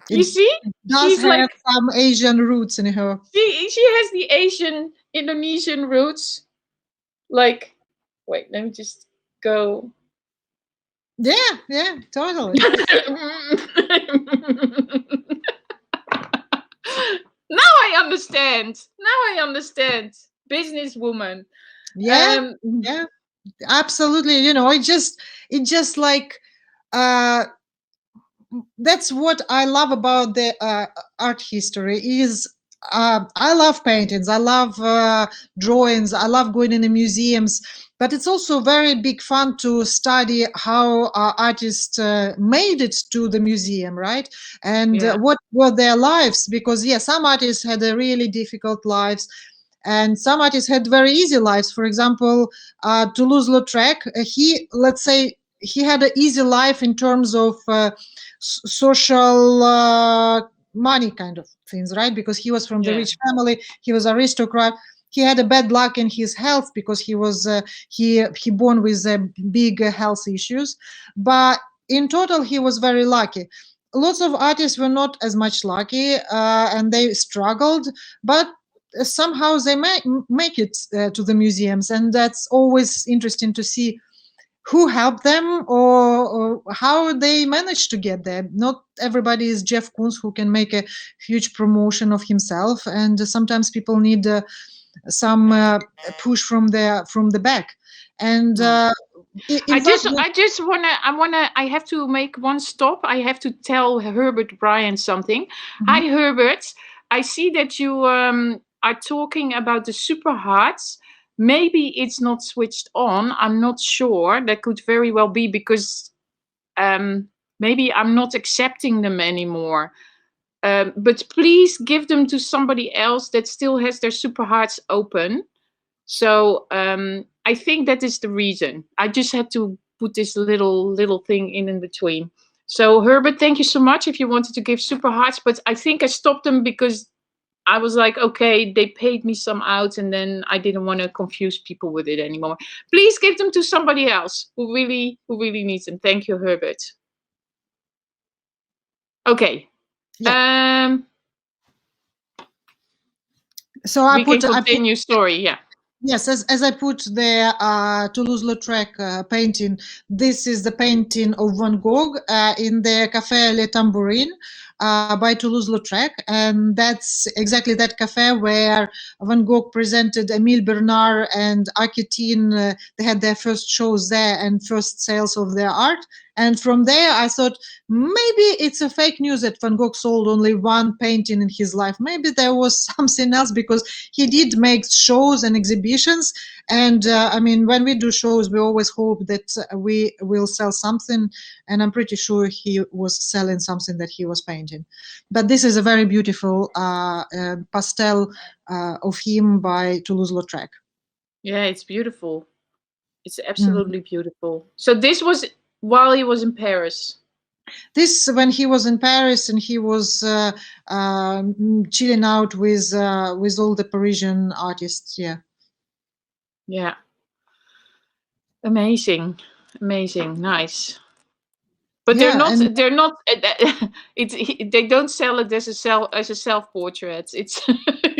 You see? She's have like some Asian roots in her. She has the Asian Indonesian roots. Like, wait, let me just go. Yeah, totally. Now I understand. Businesswoman. Yeah, absolutely. You know, it just like that's what I love about the art history is I love paintings, I love drawings, I love going in the museums, but it's also very big fun to study how artists made it to the museum, right? And what were their lives? Because some artists had a really difficult lives, and some artists had very easy lives. For example, Toulouse-Lautrec, let's say, he had an easy life in terms of social money kind of things, right? Because he was from the rich family, he was aristocrat. He had a bad luck in his health because he was he born with big health issues, but in total he was very lucky. Lots of artists were not as much lucky, and they struggled, but somehow they make it to the museums, and that's always interesting to see who helped them, or how they managed to get there. Not everybody is Jeff Koons, who can make a huge promotion of himself, and sometimes people need some push from the back. And I have to make one stop. I have to tell Herbert Bryan something. Hi, Herbert. I see that you are talking about the super hearts. Maybe it's not switched on. I'm not sure. That could very well be because maybe I'm not accepting them anymore. But please give them to somebody else that still has their super hearts open. So I think that is the reason. I just had to put this little thing in between. So Herbert, thank you so much if you wanted to give super hearts, but I think I stopped them because I was like, okay, they paid me some out, and then I didn't want to confuse people with it anymore. Please give them to somebody else who really needs them. Thank you, Herbert. Okay. Yeah. So we can continue story. Yeah. Yes, as I put the Toulouse-Lautrec painting, this is the painting of Van Gogh in the Café Le Tambourin by Toulouse-Lautrec, and that's exactly that cafe where Van Gogh presented Emile Bernard and Arquetine. They had their first shows there and first sales of their art. And from there, I thought, maybe it's a fake news that Van Gogh sold only one painting in his life. Maybe there was something else, because he did make shows and exhibitions. And I mean, when we do shows, we always hope that we will sell something. And I'm pretty sure he was selling something that he was painting. But this is a very beautiful pastel of him by Toulouse-Lautrec. Yeah, it's beautiful. It's absolutely beautiful. So this was while he was in Paris? This when he was in Paris, and he was chilling out with all the Parisian artists. Yeah. Amazing, nice. But they're not. They don't sell it as a self-portrait. It's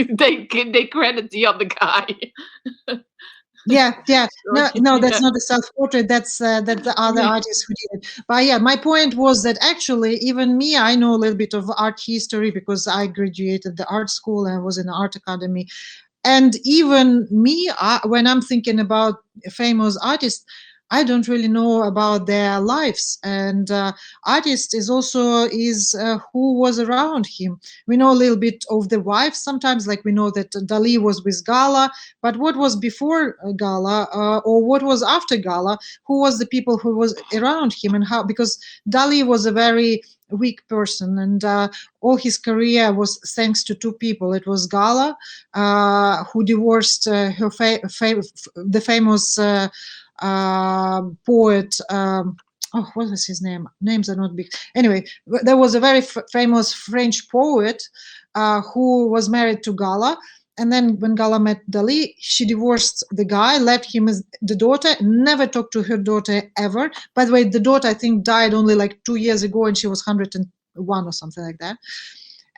they credit the other guy. Yeah. No, that's not a self-portrait. That's the other artist who did it. But yeah, my point was that actually, even me, I know a little bit of art history because I graduated the art school and was in the art academy. And even me, when I'm thinking about famous artists, I don't really know about their lives. And artist is also who was around him. We know a little bit of the wife sometimes, like we know that Dali was with Gala, but what was before Gala or what was after Gala? Who was the people who was around him, and how? Because Dali was a very weak person, and all his career was thanks to two people. It was Gala, who divorced the famous poet. What was his name? Names are not big. Anyway, there was a very famous French poet who was married to Gala. And then when Gala met Dali, she divorced the guy, left him as the daughter, never talked to her daughter ever. By the way, the daughter, I think, died only like 2 years ago, and she was 101 or something like that.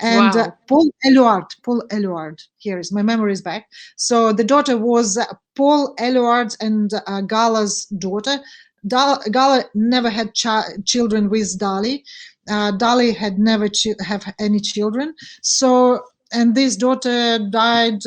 And wow. Paul Éluard, here is, my memory is back. So the daughter was Paul Éluard and Gala's daughter. Gala never had children with Dali. Dali had never have any children. So, and this daughter died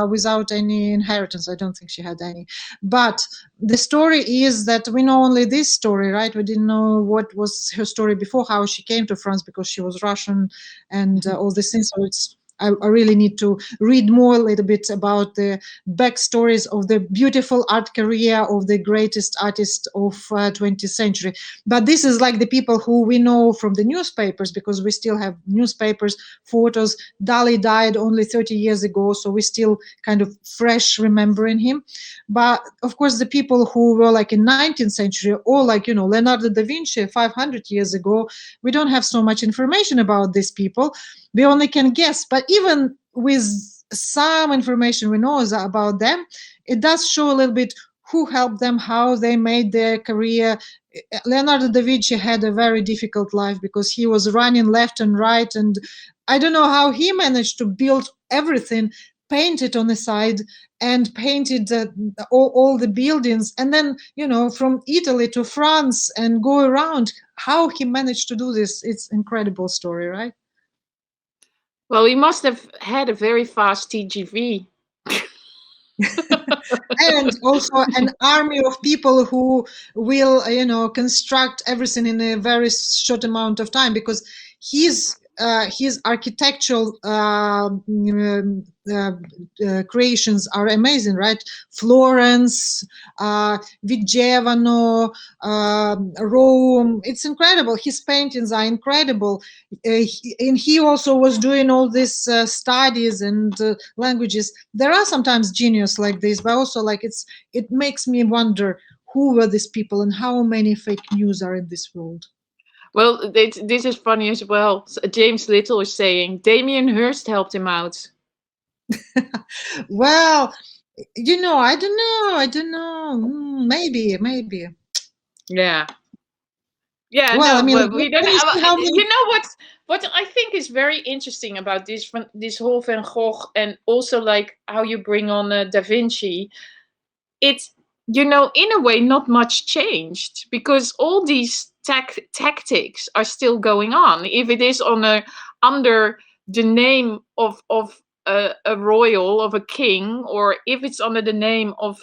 without any inheritance. I don't think she had any. But the story is that we know only this story, right? We didn't know what was her story before, how she came to France, because she was Russian and all these things. So it's I really need to read more a little bit about the backstories of the beautiful art career of the greatest artist of 20th century. But this is like the people who we know from the newspapers, because we still have newspapers, photos. Dali died only 30 years ago, so we still kind of fresh remembering him. But of course, the people who were like in 19th century, or like, you know, Leonardo da Vinci 500 years ago, we don't have so much information about these people. We only can guess. But even with some information we know about them, it does show a little bit who helped them, how they made their career. Leonardo da Vinci had a very difficult life because he was running left and right, and I don't know how he managed to build everything, paint it on the side, and painted all the buildings, and then, you know, from Italy to France and go around. How he managed to do this, it's incredible story, right? Well, he must have had a very fast TGV. And also an army of people who will, you know, construct everything in a very short amount of time, because his architectural creations are amazing, right? Florence, Vigevano, Rome. It's incredible. His paintings are incredible. And he also was doing all these studies and languages. There are sometimes genius like this, but also like it makes me wonder who were these people and how many fake news are in this world. Well, this is funny as well. James Little is saying Damien Hirst helped him out. Well, you know, I don't know. Maybe. Yeah. Yeah, Well, no, I mean, but we don't. how many... You know what I think is very interesting about this whole Van Gogh, and also like how you bring on Da Vinci. It's, you know, in a way, not much changed, because all these tactics are still going on. If it is under the name of a royal, of a king, or if it's under the name of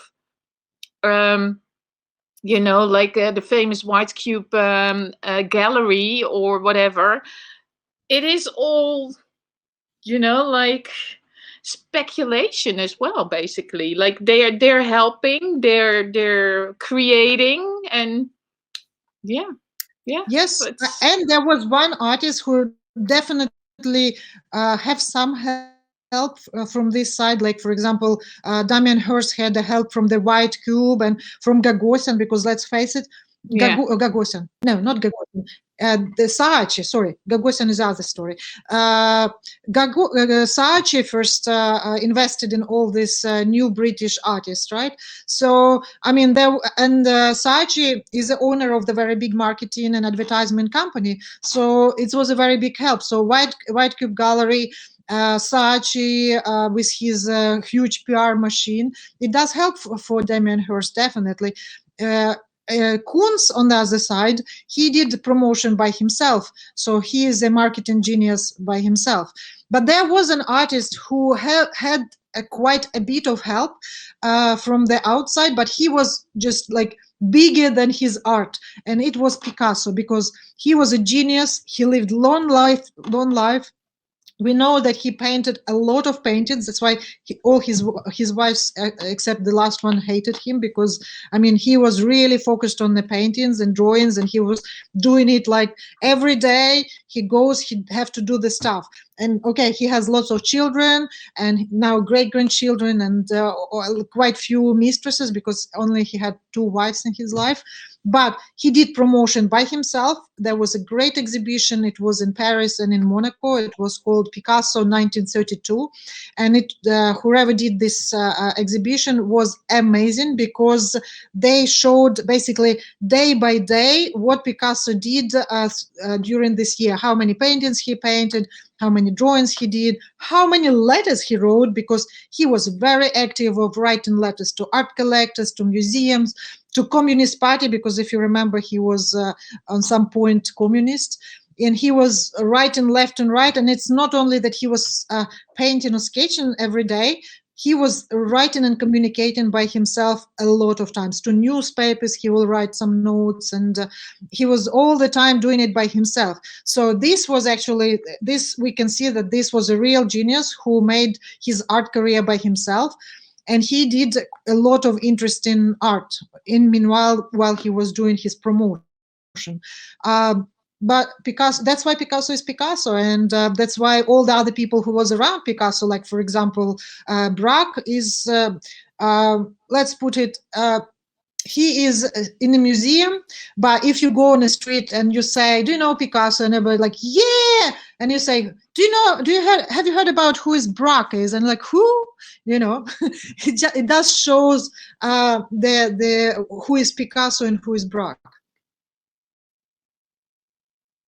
you know, like the famous White Cube gallery or whatever, it is all, you know, like speculation as well, basically. Like they're helping, they're creating, and yeah. Yes, and there was one artist who definitely have some help from this side. Like, for example, Damien Hirst had the help from the White Cube and from Gagosian, because let's face it, Gagosian. No, not Gagosian. The Saatchi, sorry, Gagosian is other story. Saatchi first invested in all these new British artists, right? So, I mean, Saatchi is the owner of the very big marketing and advertisement company. So it was a very big help. So White Cube Gallery, Saatchi with his huge PR machine, it does help for Damien Hirst, definitely. Kunz, on the other side, he did the promotion by himself, so he is a marketing genius by himself. But there was an artist who had quite a bit of help from the outside, but he was just like bigger than his art, and it was Picasso, because he was a genius. He lived long life. We know that he painted a lot of paintings. That's why all his wives, except the last one, hated him, because, I mean, he was really focused on the paintings and drawings, and he was doing it like every day. He have to do the stuff. And okay, he has lots of children and now great-grandchildren, and quite few mistresses, because only he had 2 wives in his life. But he did promotion by himself. There was a great exhibition. It was in Paris and in Monaco. It was called Picasso 1932. And whoever did this exhibition was amazing, because they showed basically day by day what Picasso did during this year, how many paintings he painted, how many drawings he did, how many letters he wrote, because he was very active of writing letters to art collectors, to museums, to Communist Party, because if you remember, he was on some point communist, and he was writing left and right. And it's not only that he was painting or sketching every day. he was writing and communicating by himself a lot of times. To newspapers, he will write some notes, and he was all the time doing it by himself. So this was actually, this we can see that this was a real genius who made his art career by himself. And he did a lot of interesting art meanwhile while he was doing his promotion. But Picasso, that's why Picasso is Picasso, and that's why all the other people who was around Picasso, like for example, Braque is, let's put it, he is in a museum, but if you go on the street and you say, do you know Picasso? And everybody like, yeah. And you say, have you heard about who is Braque is? And like, who? You know, it does shows who is Picasso and who is Braque.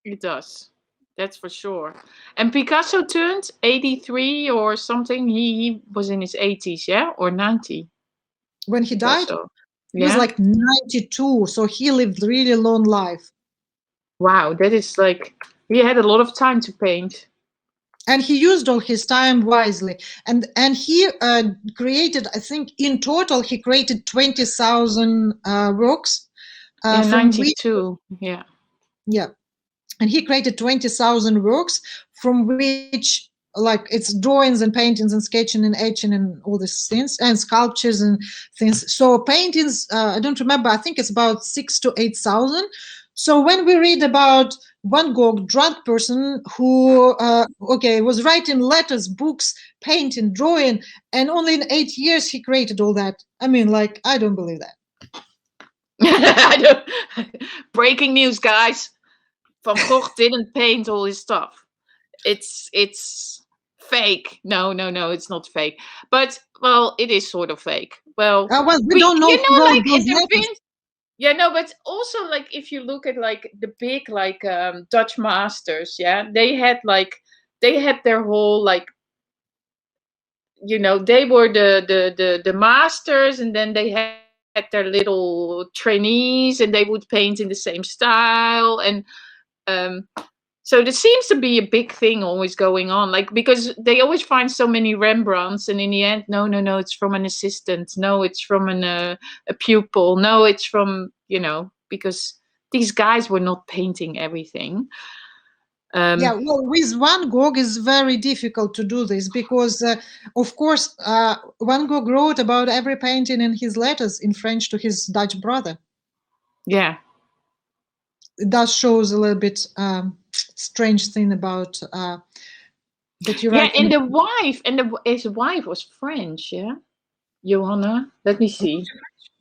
It does. That's for sure. And Picasso turned 83 or something. He was in his 80s, yeah? Or 90. When he died? He was like 92. So he lived really long life. Wow, that is like, he had a lot of time to paint. And he used all his time wisely. And he created, I think in total, he created 20,000 works. 92, yeah. Yeah. And he created 20,000 works, from which, like, it's drawings and paintings and sketching and etching and all these things, and sculptures and things. So paintings, I don't remember, I think it's about 6,000 to 8,000. So when we read about Van Gogh, drunk person who, was writing letters, books, painting, drawing, and only in 8 years he created all that. I mean, like, I don't believe that. Breaking news, guys. Van Gogh didn't paint all his stuff. It's fake. No, it's not fake. But, well, it is sort of fake. Well, we don't know. You know, like, yeah, no, but also, like, if you look at, like, the big, like, Dutch masters, yeah, they had their whole, like, you know, they were the masters, and then they had their little trainees, and they would paint in the same style, and so there seems to be a big thing always going on, like, because they always find so many Rembrandts, and in the end, no, it's from an assistant, no, it's from a pupil, no, it's from, you know, because these guys were not painting everything. Yeah, well, with Van Gogh is very difficult to do this because, of course, Van Gogh wrote about every painting in his letters in French to his Dutch brother. Yeah. That shows a little bit strange thing about that you write. Yeah, and his wife was French, yeah? Johanna, let me see.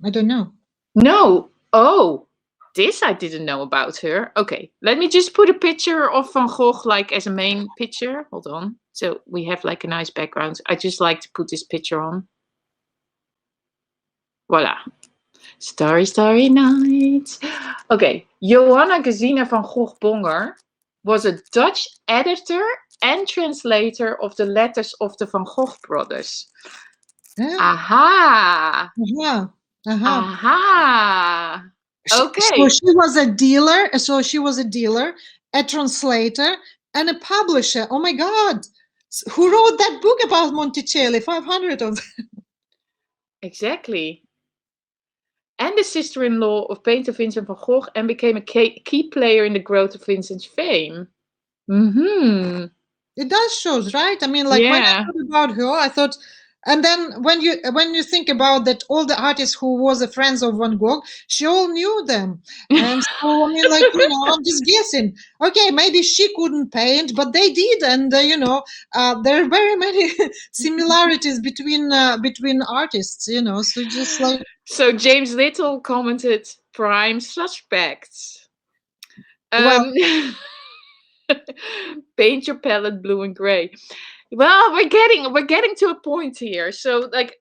I don't know. No. Oh, this I didn't know about her. Okay, let me just put a picture of Van Gogh, like, as a main picture. Hold on. So we have, like, a nice background. I just like to put this picture on. Voila. Starry, starry night. Okay, Johanna Gesine van Gogh Bonger was a Dutch editor and translator of the letters of the Van Gogh brothers. Yeah. Aha! Yeah. Aha! Okay. So she was a dealer. So she was a dealer, a translator, and a publisher. Oh my God! Who wrote that book about Monticelli? 500 of them. Exactly. And the sister-in-law of painter Vincent van Gogh, and became a key player in the growth of Vincent's fame. Mm-hmm. It does shows, right? I mean, like, when I thought about her, I thought, and then when you think about that, all the artists who was a friends of Van Gogh, she all knew them. And so, I mean, like, you know, I'm just guessing. Okay, maybe she couldn't paint, but they did, and you know, there are very many similarities between artists, you know. So just like. So James Little commented, "Prime suspects." Well. Paint your palette blue and gray. Well, we're getting to a point here. So, like,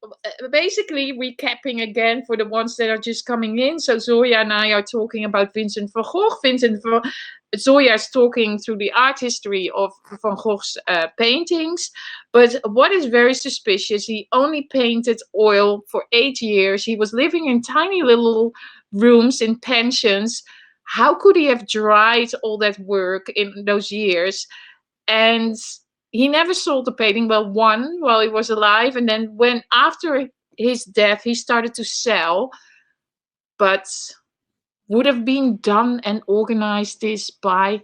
basically recapping again for the ones that are just coming in. So Zoya and I are talking about Vincent van Gogh. Zoya is talking through the art history of Van Gogh's paintings. But what is very suspicious, he only painted oil for 8 years. He was living in tiny little rooms in pensions. How could he have dried all that work in those years? And he never sold the painting. Well, one while he was alive, and then when after his death, he started to sell, but would have been done and organized this by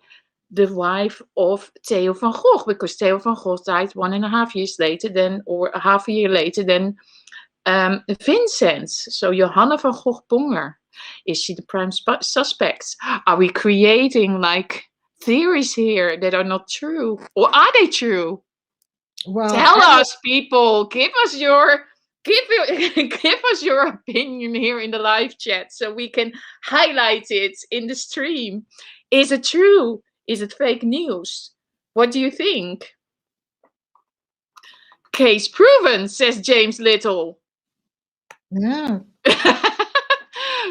the wife of Theo van Gogh, because Theo van Gogh died 1.5 years later than, or half a year later than Vincent. So Johanna van Gogh Bonger, is she the prime suspect? Are we creating like theories here that are not true, or are they true? Well, tell us, people. Give us your opinion here in the live chat so we can highlight it in the stream. Is it true? Is it fake news? What do you think? Case proven, says James Little. Yeah.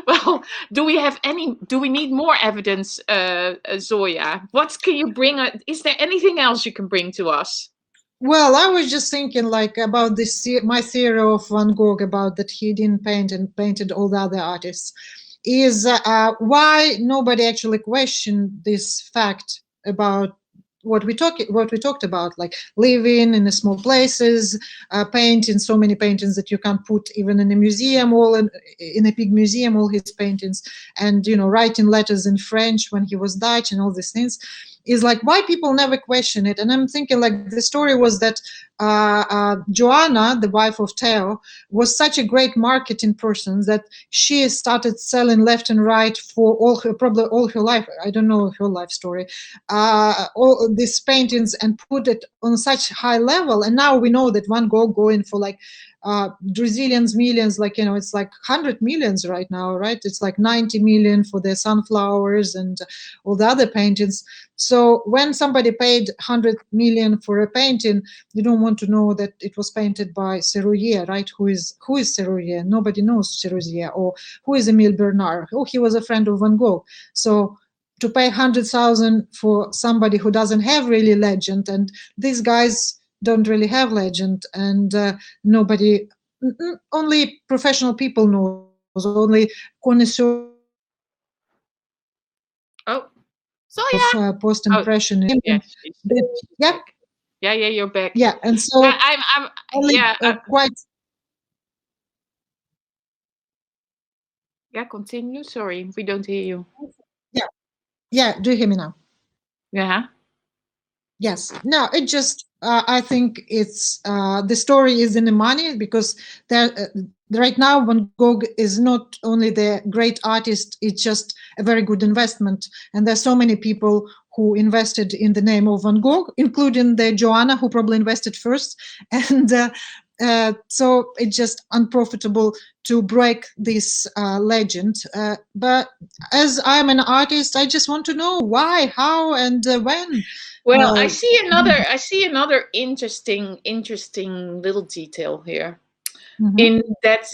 Well, do we need more evidence, Zoya? What can you bring? Is there anything else you can bring to us? Well, I was just thinking like about this, my theory of Van Gogh about that he didn't paint and painted all the other artists, is why nobody actually questioned this fact about what we talked about, like living in the small places, painting so many paintings that you can't put even in a museum, all in a big museum, all his paintings, and writing letters in French when he was Dutch and all these things. Is like why people never question it. And I'm thinking like the story was that Joanna, the wife of Theo, was such a great marketing person that she started selling left and right for probably all her life. I don't know her life story, all these paintings, and put it on such high level. And now we know that Van Gogh going for like Brazilians millions, like it's like 100 millions right now, right? It's like 90 million for the sunflowers and all the other paintings. So when somebody paid 100 million for a painting, you don't want to know that it was painted by Serruyer, right? Who is Serruyer? Nobody knows Serruyer. Or who is Emile Bernard? Oh, he was a friend of Van Gogh. So to pay 100,000 for somebody who doesn't have really legend, and these guys don't really have legend, and nobody, only professional people knows, only connoisseurs of post-impression. Yeah, you're back. Yeah, and so I'm only quite. Yeah, continue. Sorry, we don't hear you. Yeah. Do you hear me now? Yeah. Yes. No, it just I think it's the story is in the money, because right now Van Gogh is not only the great artist, it's just a very good investment. And there's so many people who invested in the name of Van Gogh, including the Joanna, who probably invested first. And so it's just unprofitable to break this legend. But as I'm an artist, I just want to know why, how, and when. Well, I see another interesting little detail here. Mm-hmm. In that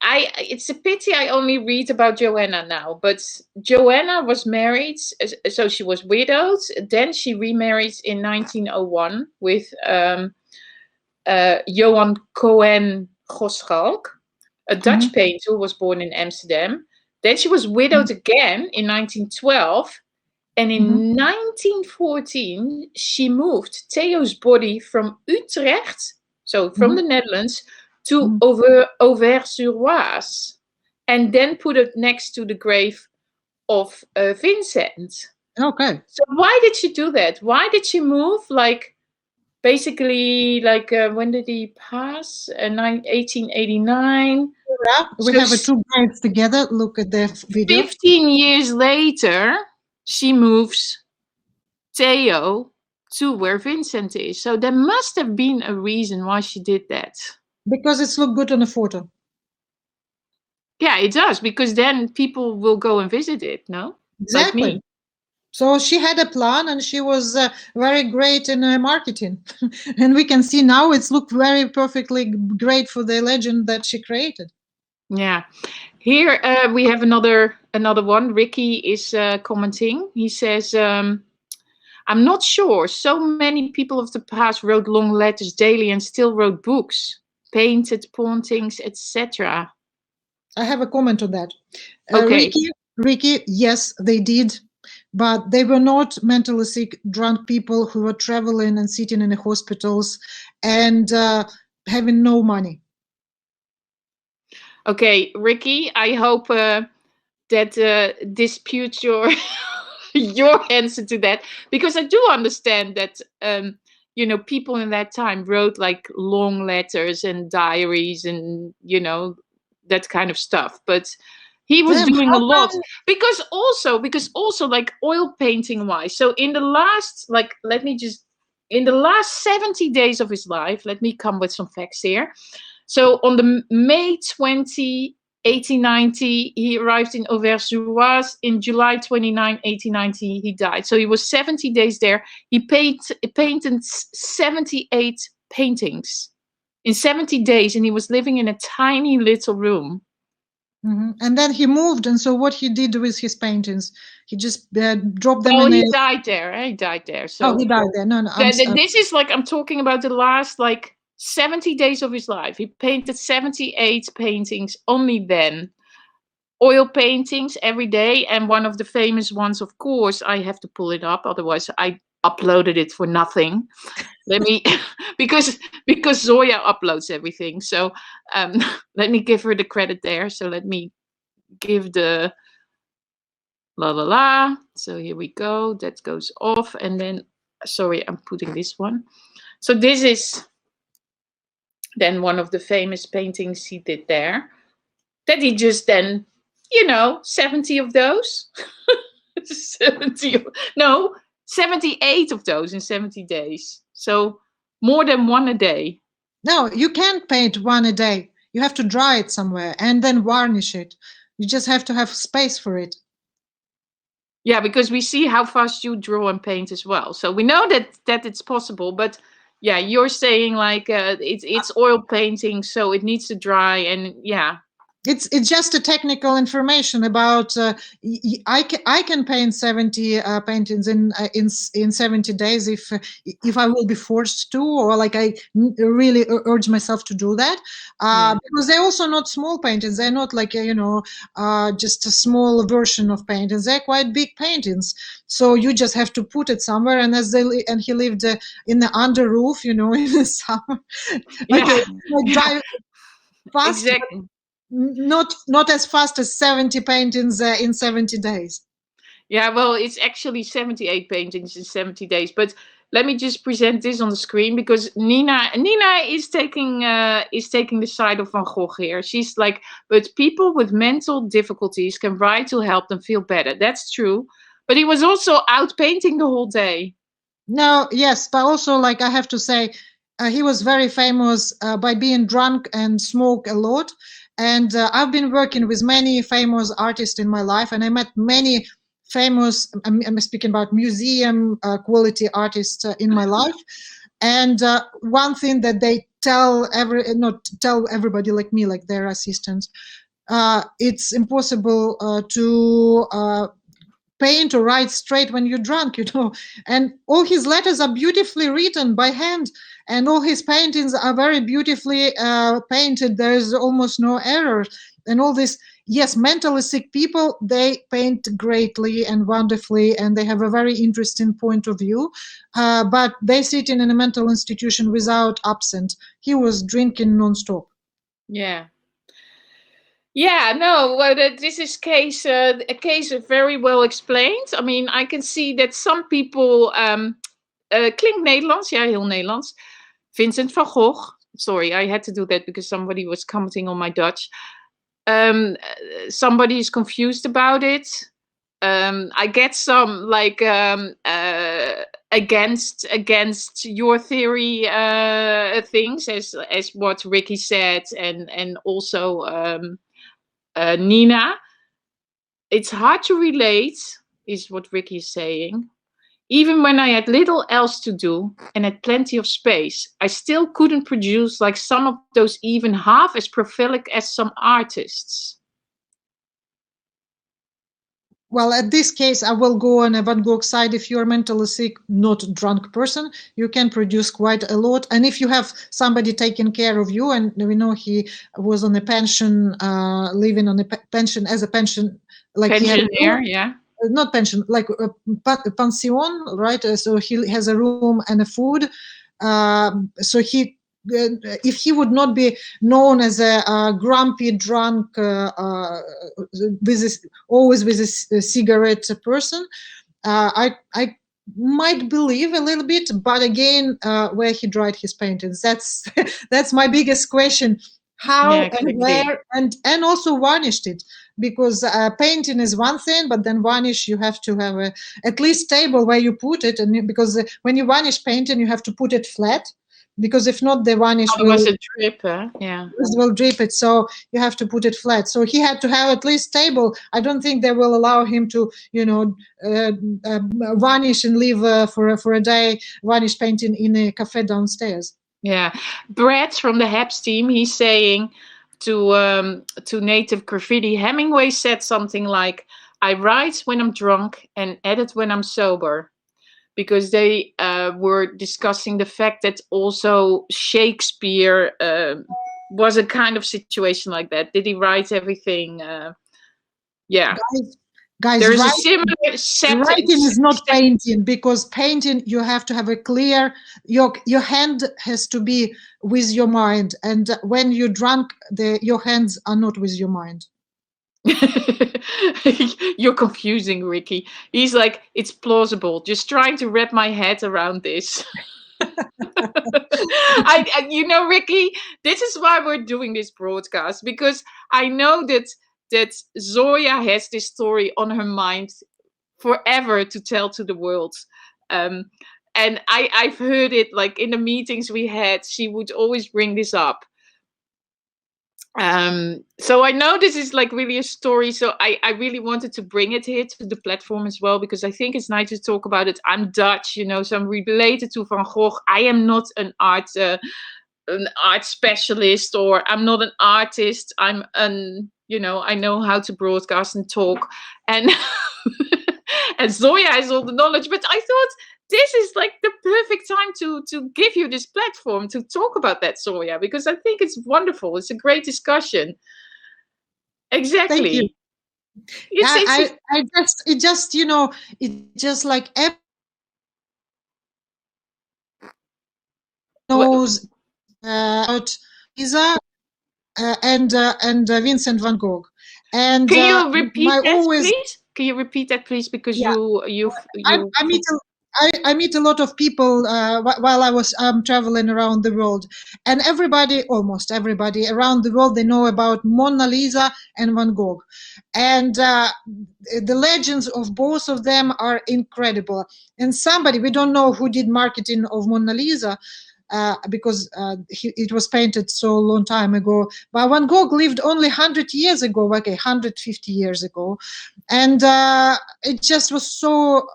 it's a pity I only read about Joanna now, but Joanna was married, so she was widowed. Then she remarried in 1901 with Johan Cohen Goschalk, a Dutch painter who was born in Amsterdam. Then she was widowed again in 1912. And in 1914, she moved Theo's body from Utrecht, so from the Netherlands, to Auvers-sur-Oise, and then put it next to the grave of Vincent. Okay. So why did she do that? Why did she move? Like, basically, like, when did he pass? 1889. Yeah, we have two graves together. Look at the video. 15 years later, she moves Theo to where Vincent is. So there must have been a reason why she did that. Because it's looked good on a photo. Yeah, it does, because then people will go and visit it, no? Exactly. Like me. So she had a plan, and she was very great in marketing. And we can see now it's looked very perfectly great for the legend that she created. Yeah. Here we have another one. Ricky is commenting. He says, I'm not sure. So many people of the past wrote long letters daily and still wrote books, painted paintings, etc. I have a comment on that. Okay. Ricky, yes, they did. but they were not mentally sick, drunk people who were traveling and sitting in the hospitals and having no money. Okay, Ricky, I hope that disputes your your answer to that, because I do understand that you know, people in that time wrote like long letters and diaries and, you know, that kind of stuff, but he was Damn, doing a how lot come? because also like oil painting wise. So in the last, like, let me just, in the last 70 days of his life, let me come with some facts here. So on the May 20, 1890, he arrived in Auvers-sur-Oise. In July 29, 1890, he died. So he was 70 days there. He painted 78 paintings in 70 days, and he was living in a tiny little room. And then he moved, and so what he did with his paintings, he just dropped them Oh, in he a... died there. He died there. So Oh, he died there. No, this is like, I'm talking about the last like 70 days of his life. He painted 78 paintings only then. Oil paintings every day, and one of the famous ones, of course, I have to pull it up, otherwise I uploaded it for nothing. Let me because Zoya uploads everything, so let me give her the credit there. So let me give the la la la. So here we go, that goes off, and then, sorry, I'm putting this one. So this is then one of the famous paintings he did there, that he just then, you know, 70 of those 70, no, 78 of those in 70 days. So more than one a day. No, you can't paint one a day. You have to dry it somewhere and then varnish it. You just have to have space for it. Yeah, because we see how fast you draw and paint as well. So we know that it's possible, but yeah, you're saying like it's oil painting, so it needs to dry, and yeah. It's just a technical information about I can paint 70 paintings in 70 days if I will be forced to, or like I really urge myself to do that, because they're also not small paintings. They're not like you know, just a small version of paintings. They're quite big paintings, so you just have to put it somewhere. And and he lived in the under roof, you know, in the summer. Yeah, Dry fast. exactly. Not as fast as 70 paintings in 70 days. Yeah, well, it's actually 78 paintings in 70 days. But let me just present this on the screen, because Nina is taking the side of Van Gogh here. She's like, but people with mental difficulties can write to help them feel better. That's true. But he was also out painting the whole day. No, yes, but also, like, I have to say, he was very famous by being drunk and smoke a lot. And I've been working with many famous artists in my life, and I met many famous, I'm speaking about museum quality artists in my life. And one thing that they not tell everybody like me, like their assistants, it's impossible to paint or write straight when you're drunk, you know. And all his letters are beautifully written by hand, and all his paintings are very beautifully painted. There's almost no error. And all this, yes, mentally sick people, they paint greatly and wonderfully, and they have a very interesting point of view, but they sit in a mental institution without absent. He was drinking non-stop. Yeah. Yeah, no, well, this is a case very well explained. I mean, I can see that some people, klinkt Nederlands, ja, heel Nederlands. Vincent van Gogh. Sorry, I had to do that because somebody was commenting on my Dutch. Somebody is confused about it. I get some like against your theory things, as what Ricky said, and also Nina. It's hard to relate, is what Ricky is saying. Even when I had little else to do and had plenty of space, I still couldn't produce like some of those even half as prolific as some artists. Well, at this case, I will go on a Van Gogh side. If you're mentally sick, not drunk person, you can produce quite a lot. And if you have somebody taking care of you, and we know he was on a pension, living on a pension as a pension, like pensioner, yeah. not pension, like pension, right? So he has a room and a food. So if he would not be known as a grumpy drunk always with a cigarette person, I might believe a little bit, but again, where he dried his paintings, that's that's my biggest question. How and where, and also varnished it, because painting is one thing, but then varnish, you have to have at least table where you put it, and because when you varnish painting, you have to put it flat, because if not, the varnish will drip. Yeah, will drip it. So you have to put it flat. So he had to have at least table. I don't think they will allow him to, varnish and leave for a day varnish painting in a cafe downstairs. Yeah, Brett from the HEPS team, he's saying to Native Graffiti, Hemingway said something like, "I write when I'm drunk and edit when I'm sober." Because they were discussing the fact that also Shakespeare was a kind of situation like that. Did he write everything? Yeah. Guys, there's a similar set. Writing is not painting, because painting, you have to have a clear, your hand has to be with your mind, and when you're drunk, your hands are not with your mind. You're confusing Ricky. He's like, it's plausible, just trying to wrap my head around this. Ricky, this is why we're doing this broadcast, because I know that Zoya has this story on her mind forever to tell to the world. And I've heard it, like in the meetings we had, she would always bring this up. So I know this is like really a story, so I really wanted to bring it here to the platform as well, because I think it's nice to talk about it. I'm Dutch, so I'm related to Van Gogh. I am not an art specialist, or I'm not an artist. I'm I know how to broadcast and talk, and and Zoya has all the knowledge, but I thought this is like the perfect time to give you this platform to talk about that, Zoya, because I think it's wonderful. It's a great discussion. Exactly. Thank you. It just like knows about Lisa and Vincent van Gogh. And can you repeat that, please? Can you repeat that, please? Because I meet a lot of people while I was traveling around the world, and almost everybody around the world, they know about Mona Lisa and Van Gogh, and the legends of both of them are incredible. And we don't know who did marketing of Mona Lisa, because it was painted so long time ago. But Van Gogh lived only 100 years ago, 150 years ago. And it just was so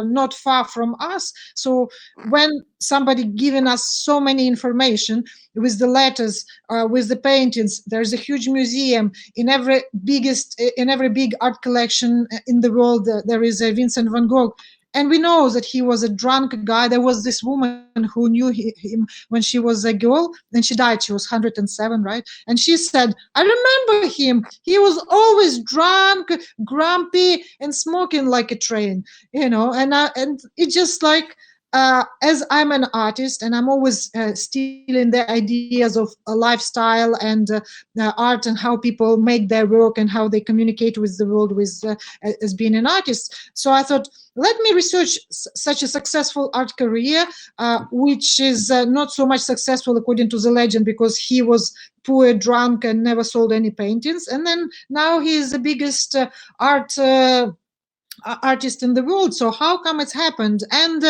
not far from us. So when somebody giving us so many information with the letters, with the paintings, there's a huge museum in every big art collection in the world. There is a Vincent van Gogh. And we know that he was a drunk guy. There was this woman who knew him when she was a girl, and she died. She was 107, right? And she said, I remember him. He was always drunk, grumpy, and smoking like a train, and it's just like, as I'm an artist, and I'm always stealing the ideas of a lifestyle and art, and how people make their work and how they communicate with the world as being an artist. So I thought, let me research such a successful art career, which is not so much successful according to the legend, because he was poor, drunk, and never sold any paintings. And then now he is the biggest artist in the world. So how come it's happened? And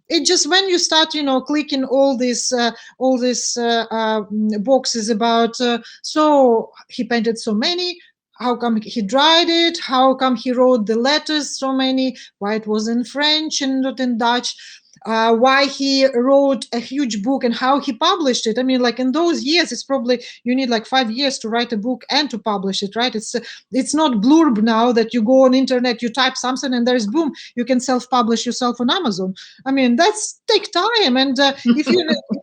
it just, when you start, clicking all these boxes about, so he painted so many, how come he dried it, how come he wrote the letters, so many, why it was in French and not in Dutch, why he wrote a huge book and how he published it. I mean, like in those years, it's probably, you need like 5 years to write a book and to publish it, right? It's not blurb now that you go on internet, you type something and there's boom, you can self-publish yourself on Amazon. I mean, that's take time. And if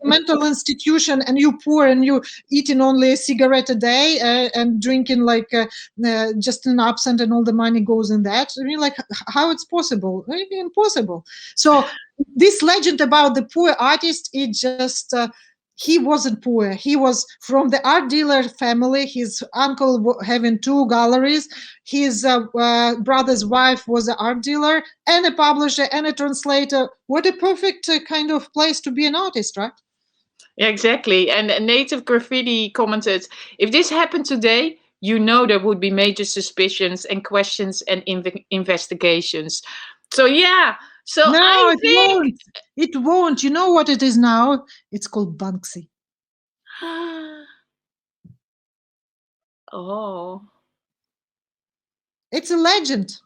mental institution, and you poor, and you eating only a cigarette a day and drinking like just an absinthe, and all the money goes in that. I mean, like, how it's possible? Impossible. So this legend about the poor artist, it just he wasn't poor. He was from the art dealer family. His uncle having 2 galleries. His brother's wife was an art dealer and a publisher and a translator. What a perfect kind of place to be an artist, right? Yeah, exactly. And Native Graffiti commented, if this happened today, you know there would be major suspicions and questions and investigations. So yeah. So no, I it think won't. It won't. You know what it is now? It's called Banksy. Oh. It's a legend.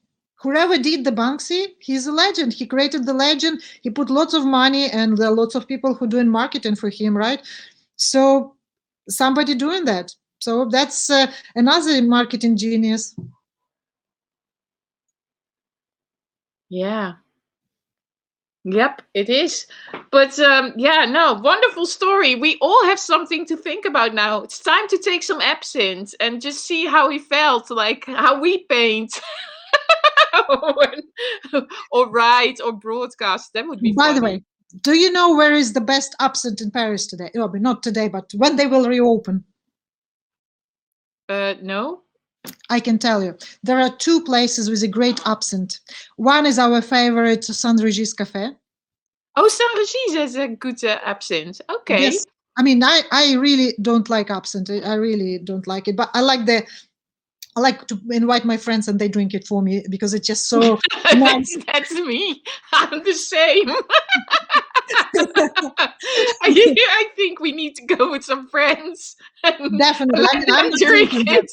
Whoever did the Banksy, he's a legend. He created the legend. He put lots of money, and there are lots of people who doing marketing for him, right? So somebody doing that. So that's another marketing genius. Yeah. Yep, it is. But yeah, no, wonderful story. We all have something to think about now. It's time to take some absinthe and just see how he felt, like how we paint. Or write or broadcast. That would be By funny. the way, do you know where is the best absinthe in Paris today? Oh, but not today, but when they will reopen. No. I can tell you. There are 2 places with a great absinthe. One is our favorite Saint-Régis Cafe. Oh, Saint-Régis has a good absinthe. Okay. Yes. I mean, I really don't like absinthe. I really don't like it. But I like to invite my friends and they drink it for me because it's just so nice. That's me. I'm the same. I think we need to go with some friends. Definitely. I mean, I'm not drinking that.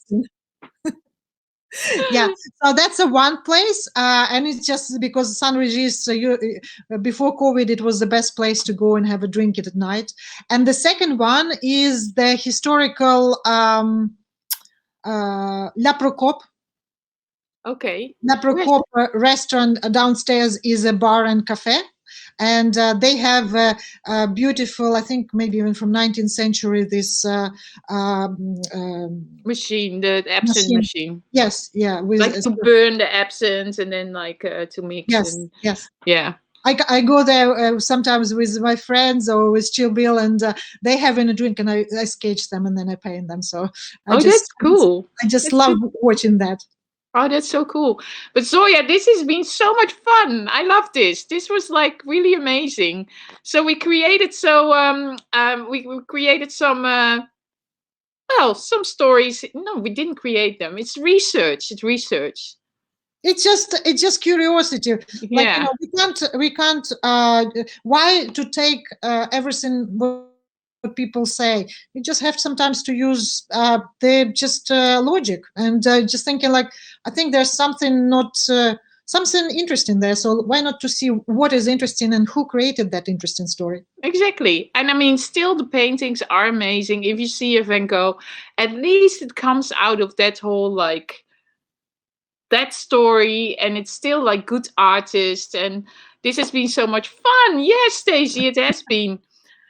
Yeah, so that's a one place, and it's just because Saint-Régis, before COVID, it was the best place to go and have a drink at night. And the second one is the historical La Procope. Okay. La Procope restaurant downstairs is a bar and cafe. And they have a beautiful, I think maybe even from 19th century, this machine, the absinthe machine. Yes, yeah. With like to burn the absinthe and then like to mix. Yes, and, yes. Yeah. I go there sometimes with my friends or with Chill Bill, and they having a drink, and I sketch them and then I paint them. So that's cool. I just love watching that. Oh, that's so cool. But Zoya, this has been so much fun. I love this. This was like really amazing. So we created we created some some stories. No, we didn't create them. It's research. It's research. It's just curiosity. Yeah. Like, we can't why to take everything what people say. You just have sometimes to use logic and just thinking like, I think there's something something interesting there. So why not to see what is interesting and who created that interesting story? Exactly. And I mean, still the paintings are amazing. If you see a Van Gogh, at least it comes out of that whole like that story, and it's still like good artist. And this has been so much fun. Yes, Stacey, it has been.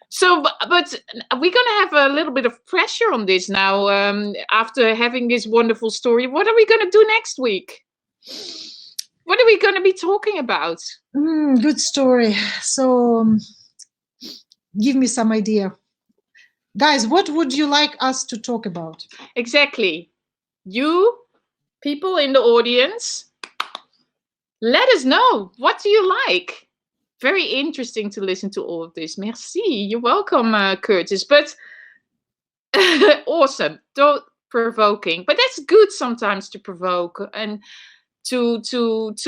So, but we're going to have a little bit of pressure on this now after having this wonderful story. What are we going to do next week? What are we going to be talking about? Good story. So give me some idea. Guys, what would you like us to talk about? Exactly. You, people in the audience, let us know. What do you like? Very interesting to listen to all of this. Merci. You're welcome, Curtis. But awesome. Provoking. But that's good sometimes to provoke and to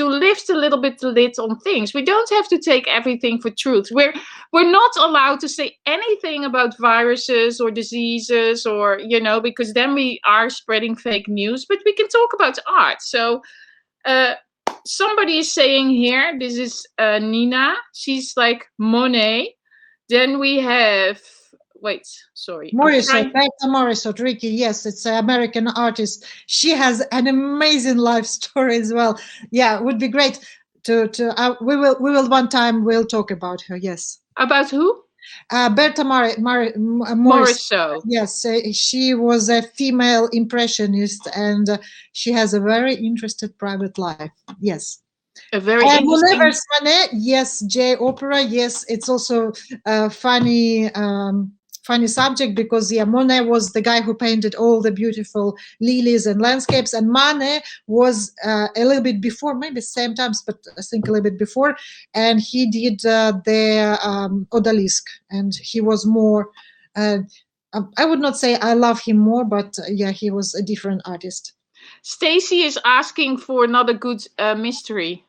lift a little bit the lid on things. We don't have to take everything for truth. We're not allowed to say anything about viruses or diseases or, because then we are spreading fake news. But we can talk about art. So somebody is saying here, this is Nina. She's like Monet. Then we have, Morisot, Morisot, Ricky, yes, it's an American artist. She has an amazing life story as well. Yeah, it would be great we will one time we'll talk about her. Yes. About who? Berta Morisot. Yes, she was a female impressionist, and she has a very interesting private life. Yes. A very interesting. Monet, yes. J opera, yes. It's also a funny subject because Monet was the guy who painted all the beautiful lilies and landscapes, and Manet was a little bit before, maybe same times, but I think a little bit before, and he did the Odalisque, and he was more. I would not say I love him more, but yeah, he was a different artist. Stacy is asking for another good mystery.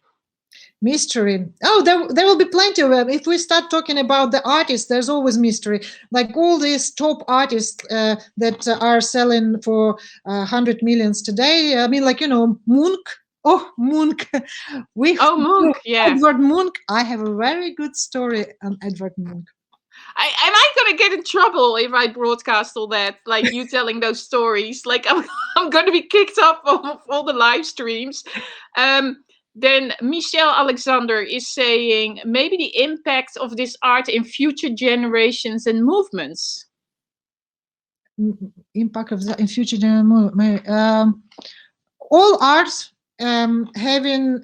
Mystery. Oh, there will be plenty of them. If we start talking about the artists, there's always mystery. Like all these top artists that are selling for 100 millions today. I mean, like, Munch. Oh, Munch. Munch, yeah. Edvard Munch. I have a very good story on Edvard Munch. Am I gonna get in trouble if I broadcast all that? Like you telling those stories? Like I'm gonna be kicked off of all the live streams. Then Michelle Alexander is saying maybe the impact of this art in future generations and movements. Impact of that in future generations. All arts. Having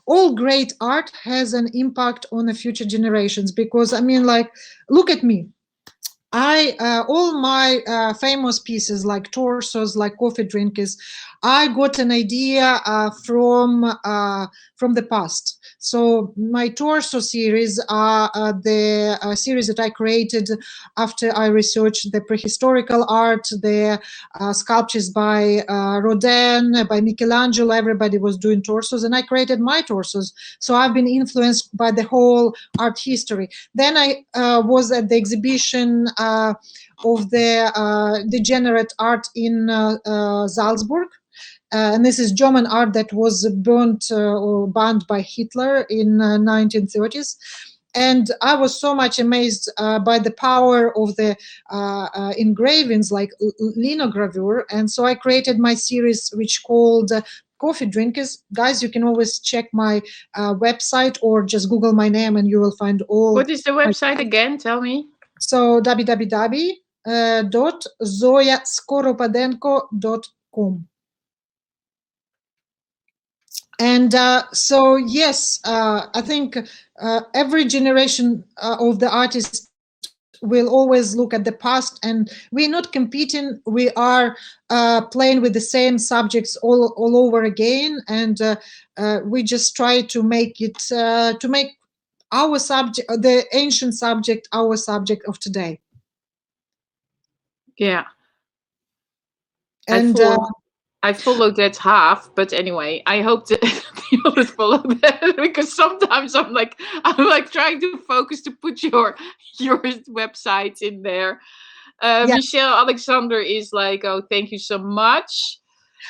all great art has an impact on the future generations, because I mean, like, look at me. All my famous pieces like torsos, like coffee drinkers, I got an idea from the past. So my torso series are the series that I created after I researched the prehistorical art, the sculptures by Rodin, by Michelangelo. Everybody was doing torsos, and I created my torsos. So I've been influenced by the whole art history. Then I was at the exhibition of the degenerate art in Salzburg. And this is German art that was burnt or banned by Hitler in 1930s. And I was so much amazed by the power of the engravings, like linogravure. And so I created my series, which called Coffee Drinkers. Guys, you can always check my website or just Google my name and you will find all. What is the website again? Tell me. So www.zoiaskoropadenko.com. And so, yes, I think every generation of the artists will always look at the past, and we're not competing. We are playing with the same subjects all over again, and we just try to make it, to make our subject, the ancient subject, our subject of today. Yeah. And I followed that half, but anyway, I hope that the others follow that, because sometimes I'm like trying to focus to put your website in there. Michelle Alexander is like, oh, thank you so much.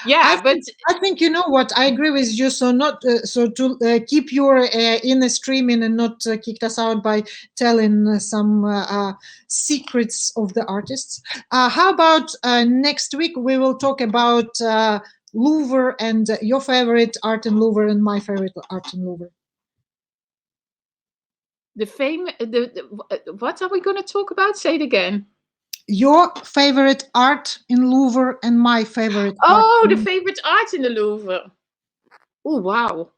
Yeah, I think you know what, I agree with you. So not so to keep your inner streaming and not kicked us out by telling some secrets of the artists. How about next week we will talk about Louvre and your favorite art in Louvre and my favorite art in Louvre. What are we going to talk about? Say it again. Your favorite art in Louvre and my favorite art. Oh, the favorite art in the Louvre. Oh, wow.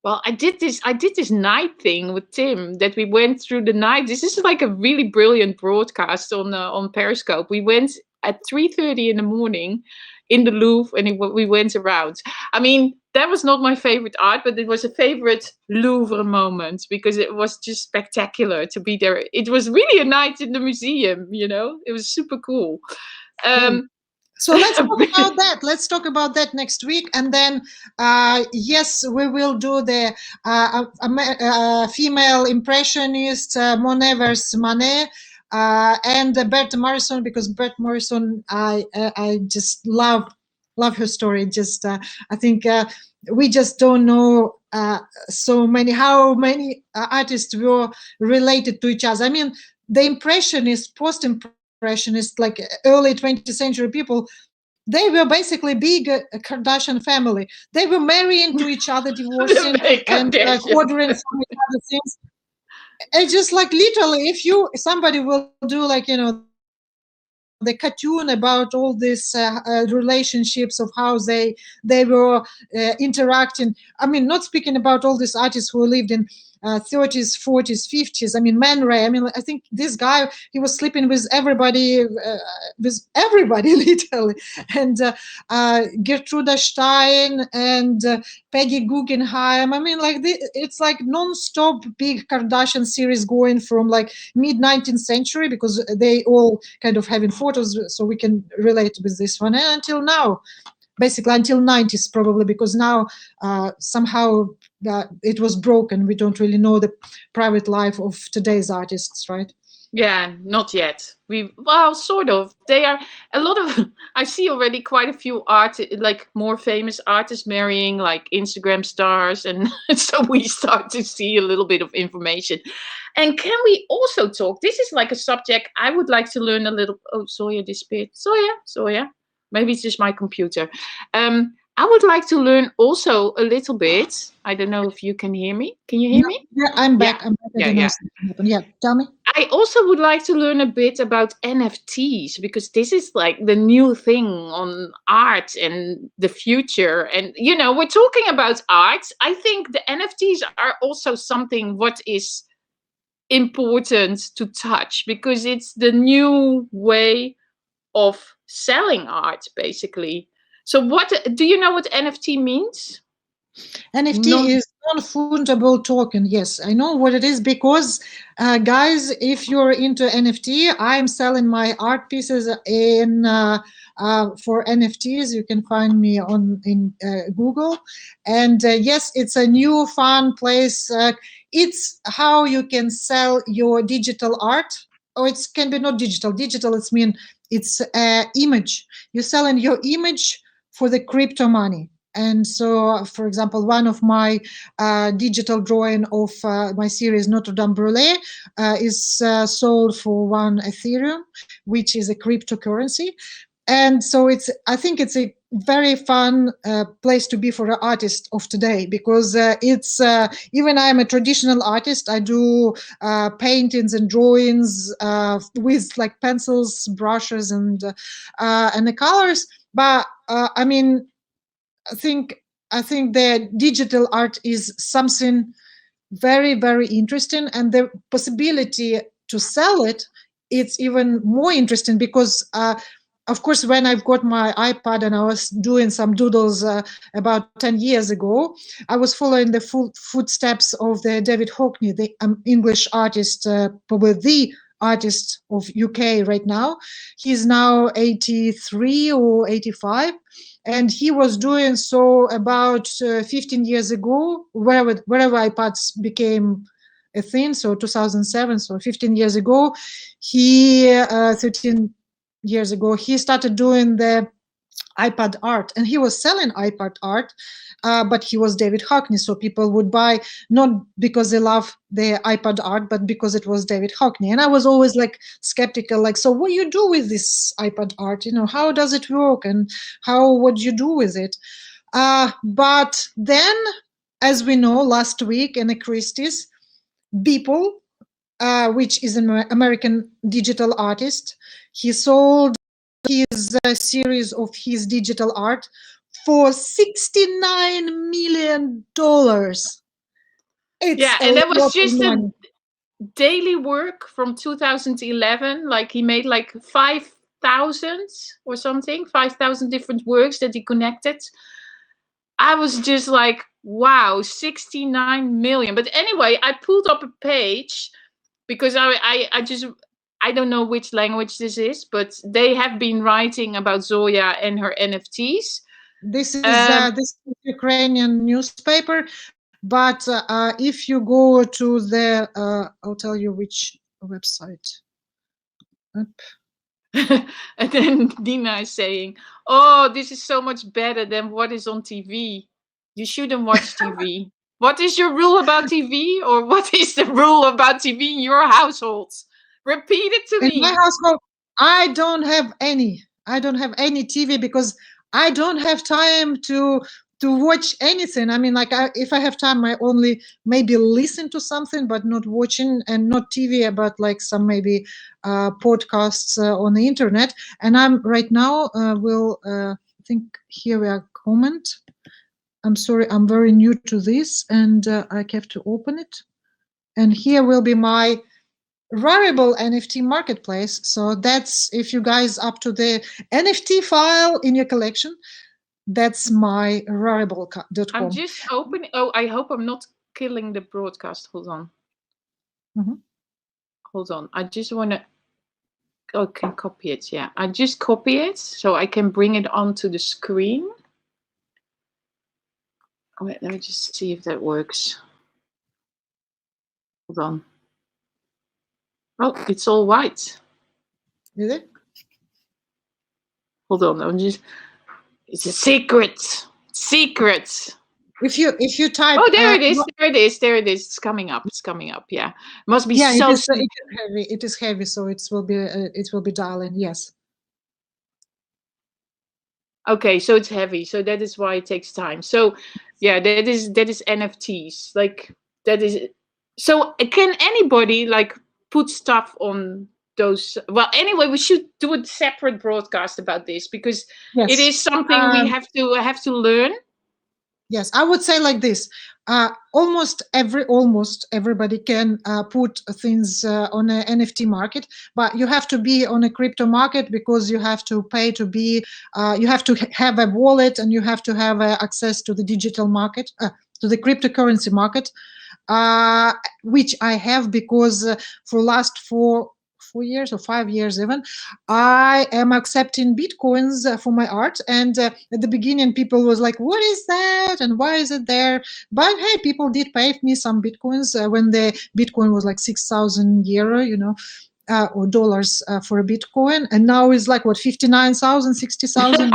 Well, I did this night thing with Tim, that we went through the night. This is like a really brilliant broadcast on Periscope. We went at 3:30 in the morning in the Louvre, and we went around. I mean, that was not my favorite art, but it was a favorite Louvre moment because it was just spectacular to be there. It was really a night in the museum, you know. It was super cool. So let's talk about that. Let's talk about that next week. And then, yes, we will do the female impressionist, Monet versus Manet, and Berthe Morisot, because Berthe Morisot, I just love her story. Just I think we just don't know how many artists were related to each other. I mean, the impressionists, post-impressionists, like early 20th century people, they were basically big Kardashian family. They were marrying to each other, divorcing, and ordering from each other things. it's just like literally, if somebody will do like, the cartoon about all these relationships of how they were interacting. I mean, not speaking about all these artists who lived in 30s, 40s, 50s. I mean, Man Ray. I mean, I think this guy, he was sleeping with everybody literally, and Gertruda Stein and Peggy Guggenheim. I mean, like it's like non-stop big Kardashian series going from like mid 19th century, because they all kind of having photos, so we can relate with this one, and until now, basically until 90s probably, because now somehow it was broken. We don't really know the private life of today's artists, right? Yeah, not yet. Well, sort of. They are a lot of. I see already quite a few like more famous artists marrying like Instagram stars, and so we start to see a little bit of information. And can we also talk? This is like a subject I would like to learn a little. Oh, Zoya disappeared. Zoya. Maybe it's just my computer. I would like to learn also a little bit. I don't know if you can hear me. Can you hear me? Yeah, I'm back. Yeah. I'm back. I don't know something happened. Yeah, tell me. I also would like to learn a bit about NFTs, because this is like the new thing on art and the future. And, we're talking about art. I think the NFTs are also something what is important to touch, because it's the new way of selling art, basically. So what do you know what NFT means? NFT is non-fungible token. Yes, I know what it is, because, guys, if you're into NFT, I'm selling my art pieces for NFTs. You can find me in Google, and yes, it's a new fun place. It's how you can sell your digital art. Oh, it can be not digital. Digital, it's image. You're selling your image for the crypto money. And so, for example, one of my digital drawing of my series Notre Dame Brûlée is sold for 1 Ethereum, which is a cryptocurrency. And so I think it's a very fun place to be for an artist of today, because it's even I'm a traditional artist. I do paintings and drawings with like pencils, brushes, and the colors. But I mean, I think the digital art is something very, very interesting, and the possibility to sell it's even more interesting, because of course, when I've got my iPad and I was doing some doodles about 10 years ago, I was following the footsteps of the David Hockney, the English artist, probably the artist of UK right now. He's now 83 or 85. And he was doing so about 15 years ago, wherever iPads became a thing, so 2007, so 15 years ago, 13 years ago, he started doing the iPad art, and he was selling iPad art, but he was David Hockney, so people would buy not because they love the iPad art, but because it was David Hockney. And I was always like skeptical, like, so what do you do with this iPad art? How does it work, and what do you do with it? But then, as we know, last week in the Christie's, Beeple, which is an American digital artist, he sold his series of his digital art for $69 million. And that was just a daily work from 2011. Like he made like 5,000 or something, 5,000 different works that he connected. I was just like, wow, 69 million. But anyway, I pulled up a page because I don't know which language this is, but they have been writing about Zoya and her NFTs. This is Ukrainian newspaper, but if you go to the, I'll tell you which website. And then Dina is saying, "Oh, this is so much better than what is on TV. You shouldn't watch TV." What is your rule about TV, or what is the rule about TV in your household? Repeat it to me. In my household, I don't have any. I don't have any TV because I don't have time to watch anything. I mean, like if I have time, I only maybe listen to something, but not watching, and not TV, but like some maybe podcasts on the internet. And I'm right now I think here we are comment. I'm sorry, I'm very new to this, and I have to open it. And here will be my Rarible NFT marketplace. So that's, if you guys up to the NFT file in your collection, that's my Rarible.com. I'm just opening. Oh, I hope I'm not killing the broadcast. Hold on. Hold on. I just want to. Oh, I can copy it. Yeah, I just copy it so I can bring it onto the screen. Oh, wait, let me just see if that works. Hold on. Oh, it's all white. Is it? Hold on. I'm just. It's a secret. Secret. If you type. Oh, there it is. There it is. There it is. It's coming up. It's coming up. Yeah. Must be so. It is heavy. It is heavy, so it will be dialing. Yes. Okay, so it's heavy. So that is why it takes time. So yeah, that is NFTs. Like that is. So can anybody like put stuff on those? Well, anyway, we should do a separate broadcast about this, because it is something we have to learn. Yes, I would say like this. Almost everybody can put things on an NFT market, but you have to be on a crypto market, because you have to pay to be. You have to have a wallet, and you have to have access to the digital market, to the cryptocurrency market, which I have, because for last 4 years or 5 years even, I am accepting Bitcoins for my art. And at the beginning, people was like, what is that? And why is it there? But hey, people did pay me some Bitcoins when the Bitcoin was like 6,000 euro, you know, or dollars for a Bitcoin. And now it's like, what, 59,000, 60,000?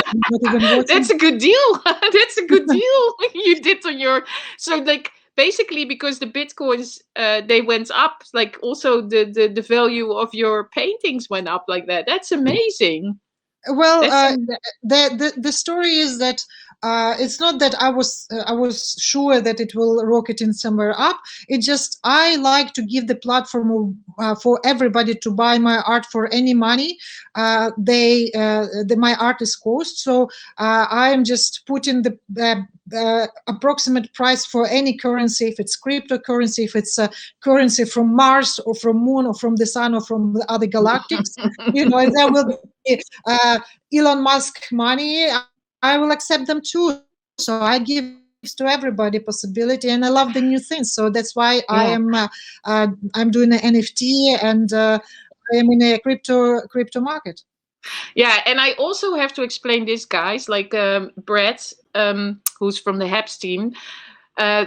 That's a good deal. That's a good deal you did on your, so like, basically, because the Bitcoins, they went up, like also the value of your paintings went up like that. That's amazing. Well, the story is that it's not that I was sure that it will rocket in somewhere up. It just, I like to give the platform for everybody to buy my art for any money my art is cost. So I am just putting the approximate price for any currency, if it's cryptocurrency, if it's a currency from Mars or from Moon or from the Sun or from the other galactics, you know, there will be Elon Musk money, I will accept them too. So I give to everybody possibility, and I love the new things. So that's why I'm doing an NFT, and I am in a crypto market. Yeah, and I also have to explain this, guys, like Brett, who's from the HAPS team.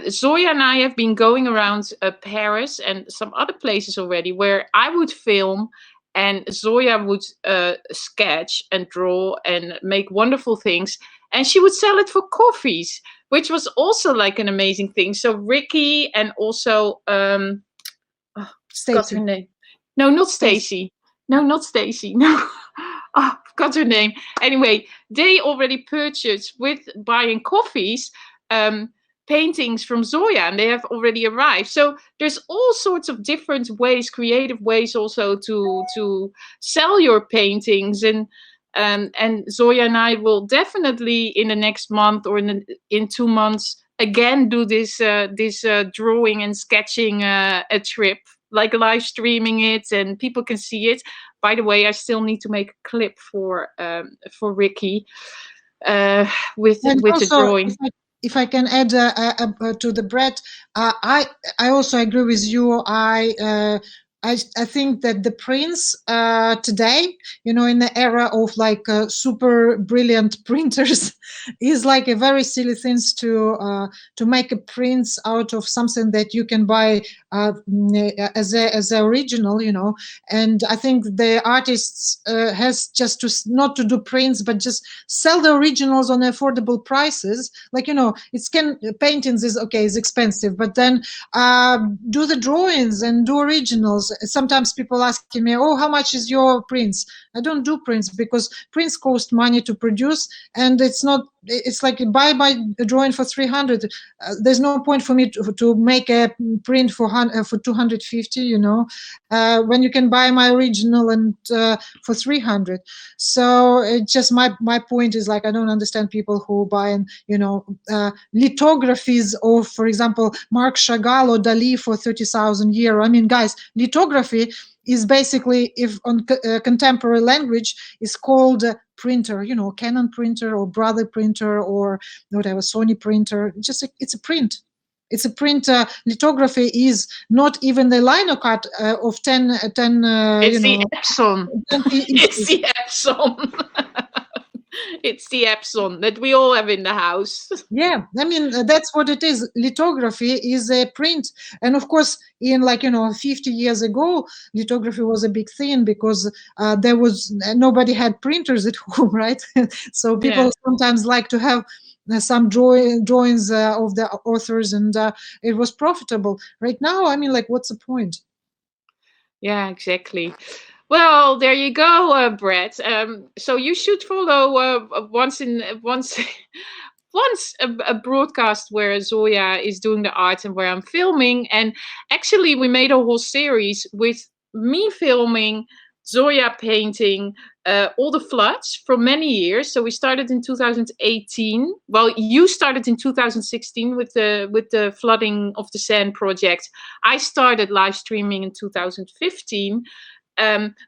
Zoya and I have been going around Paris and some other places already where I would film and Zoya would sketch and draw and make wonderful things. And she would sell it for coffees, which was also like an amazing thing. So Ricky and also, Stacy. Her name. No, not Stacy. No, not Stacy. No. Oh, forgot her name. Anyway, they already purchased with buying coffees, paintings from Zoya, and they have already arrived. So there's all sorts of different ways, creative ways also to sell your paintings. And Zoya and I will definitely in the next month or in 2 months again do this drawing and sketching a trip, like live streaming it, and people can see it. By the way, I still need to make a clip for Ricky with the drawing. If I can add to the Brett, I also agree with you. I think that the prints today, you know, in the era of like super brilliant printers, is like a very silly thing to make a prints out of something that you can buy as a original, you know. And I think the artists has just to not to do prints, but just sell the originals on affordable prices. Like, you know, paintings is okay, is expensive, but then do the drawings and do originals. Sometimes people asking me, oh, how much is your prints? I don't do prints because prints cost money to produce, and it's not it's like buy my drawing for 300. There's no point for me to make a print for 250, you know, when you can buy my original and for 300. So it's just my point is like, I don't understand people who buy, you know, lithographies of, for example, Marc Chagall or Dali for 30,000 euro. I mean, guys, lithography is basically, if on contemporary language, is called printer, you know, Canon printer or Brother printer or whatever, Sony printer. Just it's a print. It's a print. Lithography is not even the linocut of 10. It's the Epson. It's the Epson. It's the Epson that we all have in the house. Yeah, I mean, that's what it is. Lithography is a print. And of course, in 50 years ago, lithography was a big thing because there was nobody had printers at home, right? So people sometimes like to have some drawings of the authors, and it was profitable. Right now, I mean, what's the point? Yeah, exactly. Well, there you go, Brett. So you should follow once a broadcast where Zoya is doing the art and where I'm filming. And actually, we made a whole series with me filming, Zoya painting all the floods for many years. So we started in 2018. Well, you started in 2016 with the flooding of the Seine project. I started live streaming in 2015.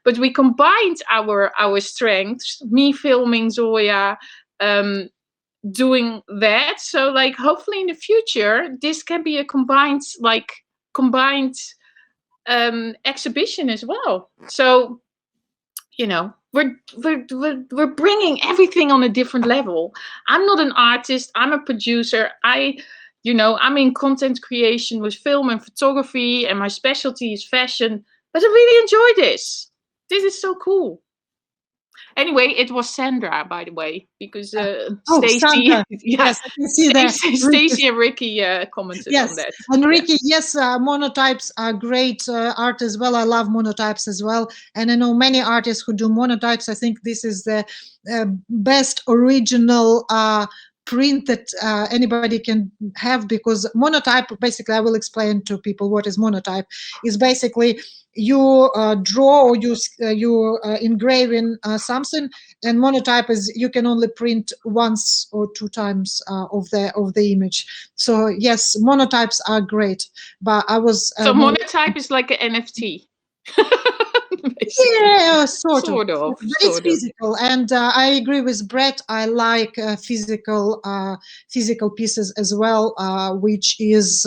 But we combined our strengths, me filming Zoya, doing that. So hopefully in the future, this can be a combined exhibition as well. So, you know, we're bringing everything on a different level. I'm not an artist. I'm a producer. I'm in content creation with film and photography, and my specialty is fashion. But I really enjoy this. This is so cool. Anyway, it was Sandra, by the way, because Stacey, yes, I can see that. Stacey and Ricky commented on that. And Ricky, monotypes are great art as well. I love monotypes as well, and I know many artists who do monotypes. I think this is the best original print that anybody can have, because monotype, basically, I will explain to people what is monotype. Is basically you draw or you engraving something, and monotype is you can only print once or two times of the image. So yes, monotypes are great, but I was monotype is like an NFT. Yeah, sort of. But it's physical, and I agree with Brett. I like physical pieces as well, which is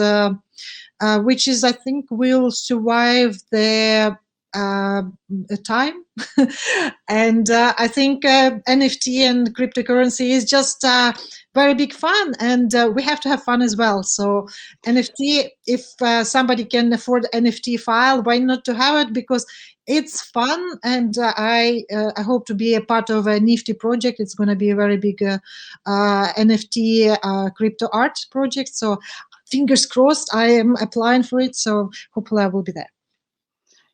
I think will survive the time. And I think NFT and cryptocurrency is just very big fun, and we have to have fun as well. So NFT, if somebody can afford NFT file, why not to have it? Because it's fun, and I hope to be a part of a nifty project. It's going to be a very big NFT crypto art project. So fingers crossed, I am applying for it. So hopefully I will be there.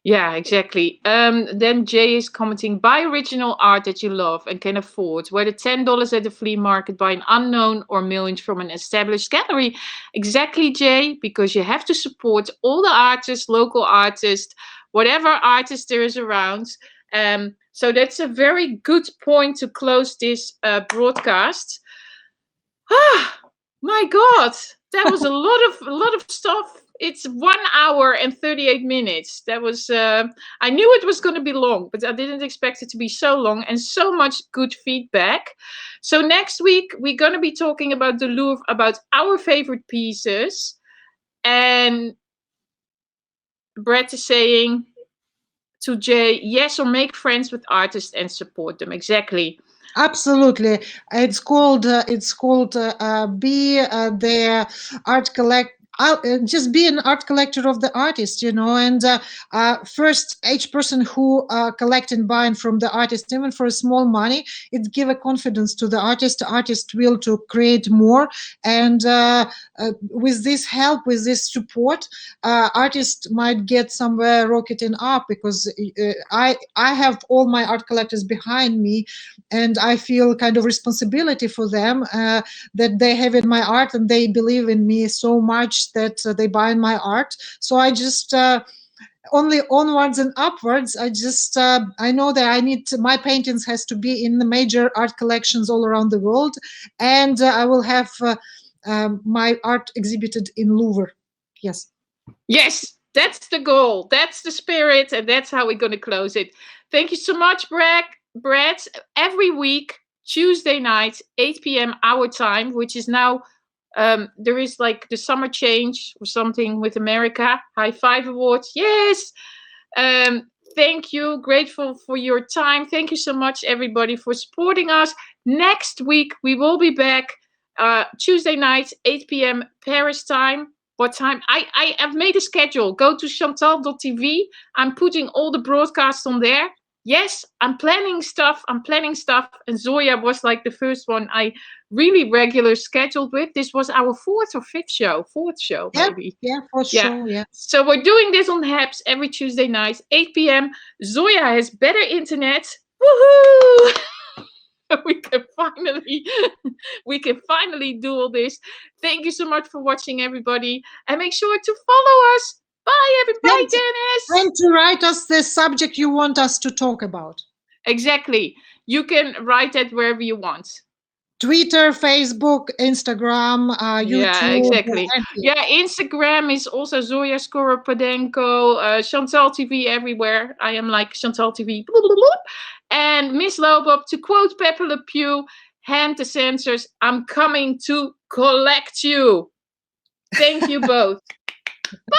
Yeah, exactly. Then Jay is commenting, buy original art that you love and can afford, whether $10 at the flea market by an unknown or millions from an established gallery. Exactly, Jay, because you have to support all the artists, local artists, whatever artist there is around. So that's a very good point to close this broadcast. Ah, my God, that was a lot of stuff. It's 1 hour and 38 minutes. That was, I knew it was going to be long, but I didn't expect it to be so long, and so much good feedback. So next week, we're going to be talking about the Louvre, about our favorite pieces. And Brett is saying to Jay, yes, or make friends with artists and support them. Exactly. Absolutely. It's called be their art just be an art collector of the artist, and first, each person who collect and buy from the artist, even for a small money, it give a confidence to the artist will to create more, and with this help, with this support, artists might get somewhere rocketing up, because I have all my art collectors behind me, and I feel kind of responsibility for them, that they have in my art, and they believe in me so much that they buy in my art. So I just only onwards and upwards. I know that I need my paintings has to be in the major art collections all around the world, and I will have my art exhibited in Louvre. Yes. Yes, that's the goal. That's the spirit, and that's how we're going to close it. Thank you so much, Brett. Every week, Tuesday night, 8 p.m. our time, which is now, there is like the summer change or something with America. High Five Awards. Yes. Thank you. Grateful for your time. Thank you so much, everybody, for supporting us. Next week, we will be back Tuesday night, 8 p.m. Paris time. What time? I have made a schedule. Go to ChantalTV. I'm putting all the broadcasts on there. Yes, I'm planning stuff. And Zoia was like the first one I really regular scheduled with. This was our fourth show, maybe. Yeah, for sure. Yeah. So we're doing this on HAPS every Tuesday night, 8 p.m. Zoia has better internet. Woohoo! we can finally do all this. Thank you so much for watching, everybody, and make sure to follow us. Bye, everybody. Dennis, and to write us the subject you want us to talk about. Exactly. You can write it wherever you want. Twitter, Facebook, Instagram, YouTube. Yeah, exactly. Yeah, Instagram is also Zoia Skoropadenko, ChantalTV everywhere. I am like ChantalTV. And Miss Lobop, to quote Pepe Le Pew, hand the censors, I'm coming to collect you. Thank you both. Bye.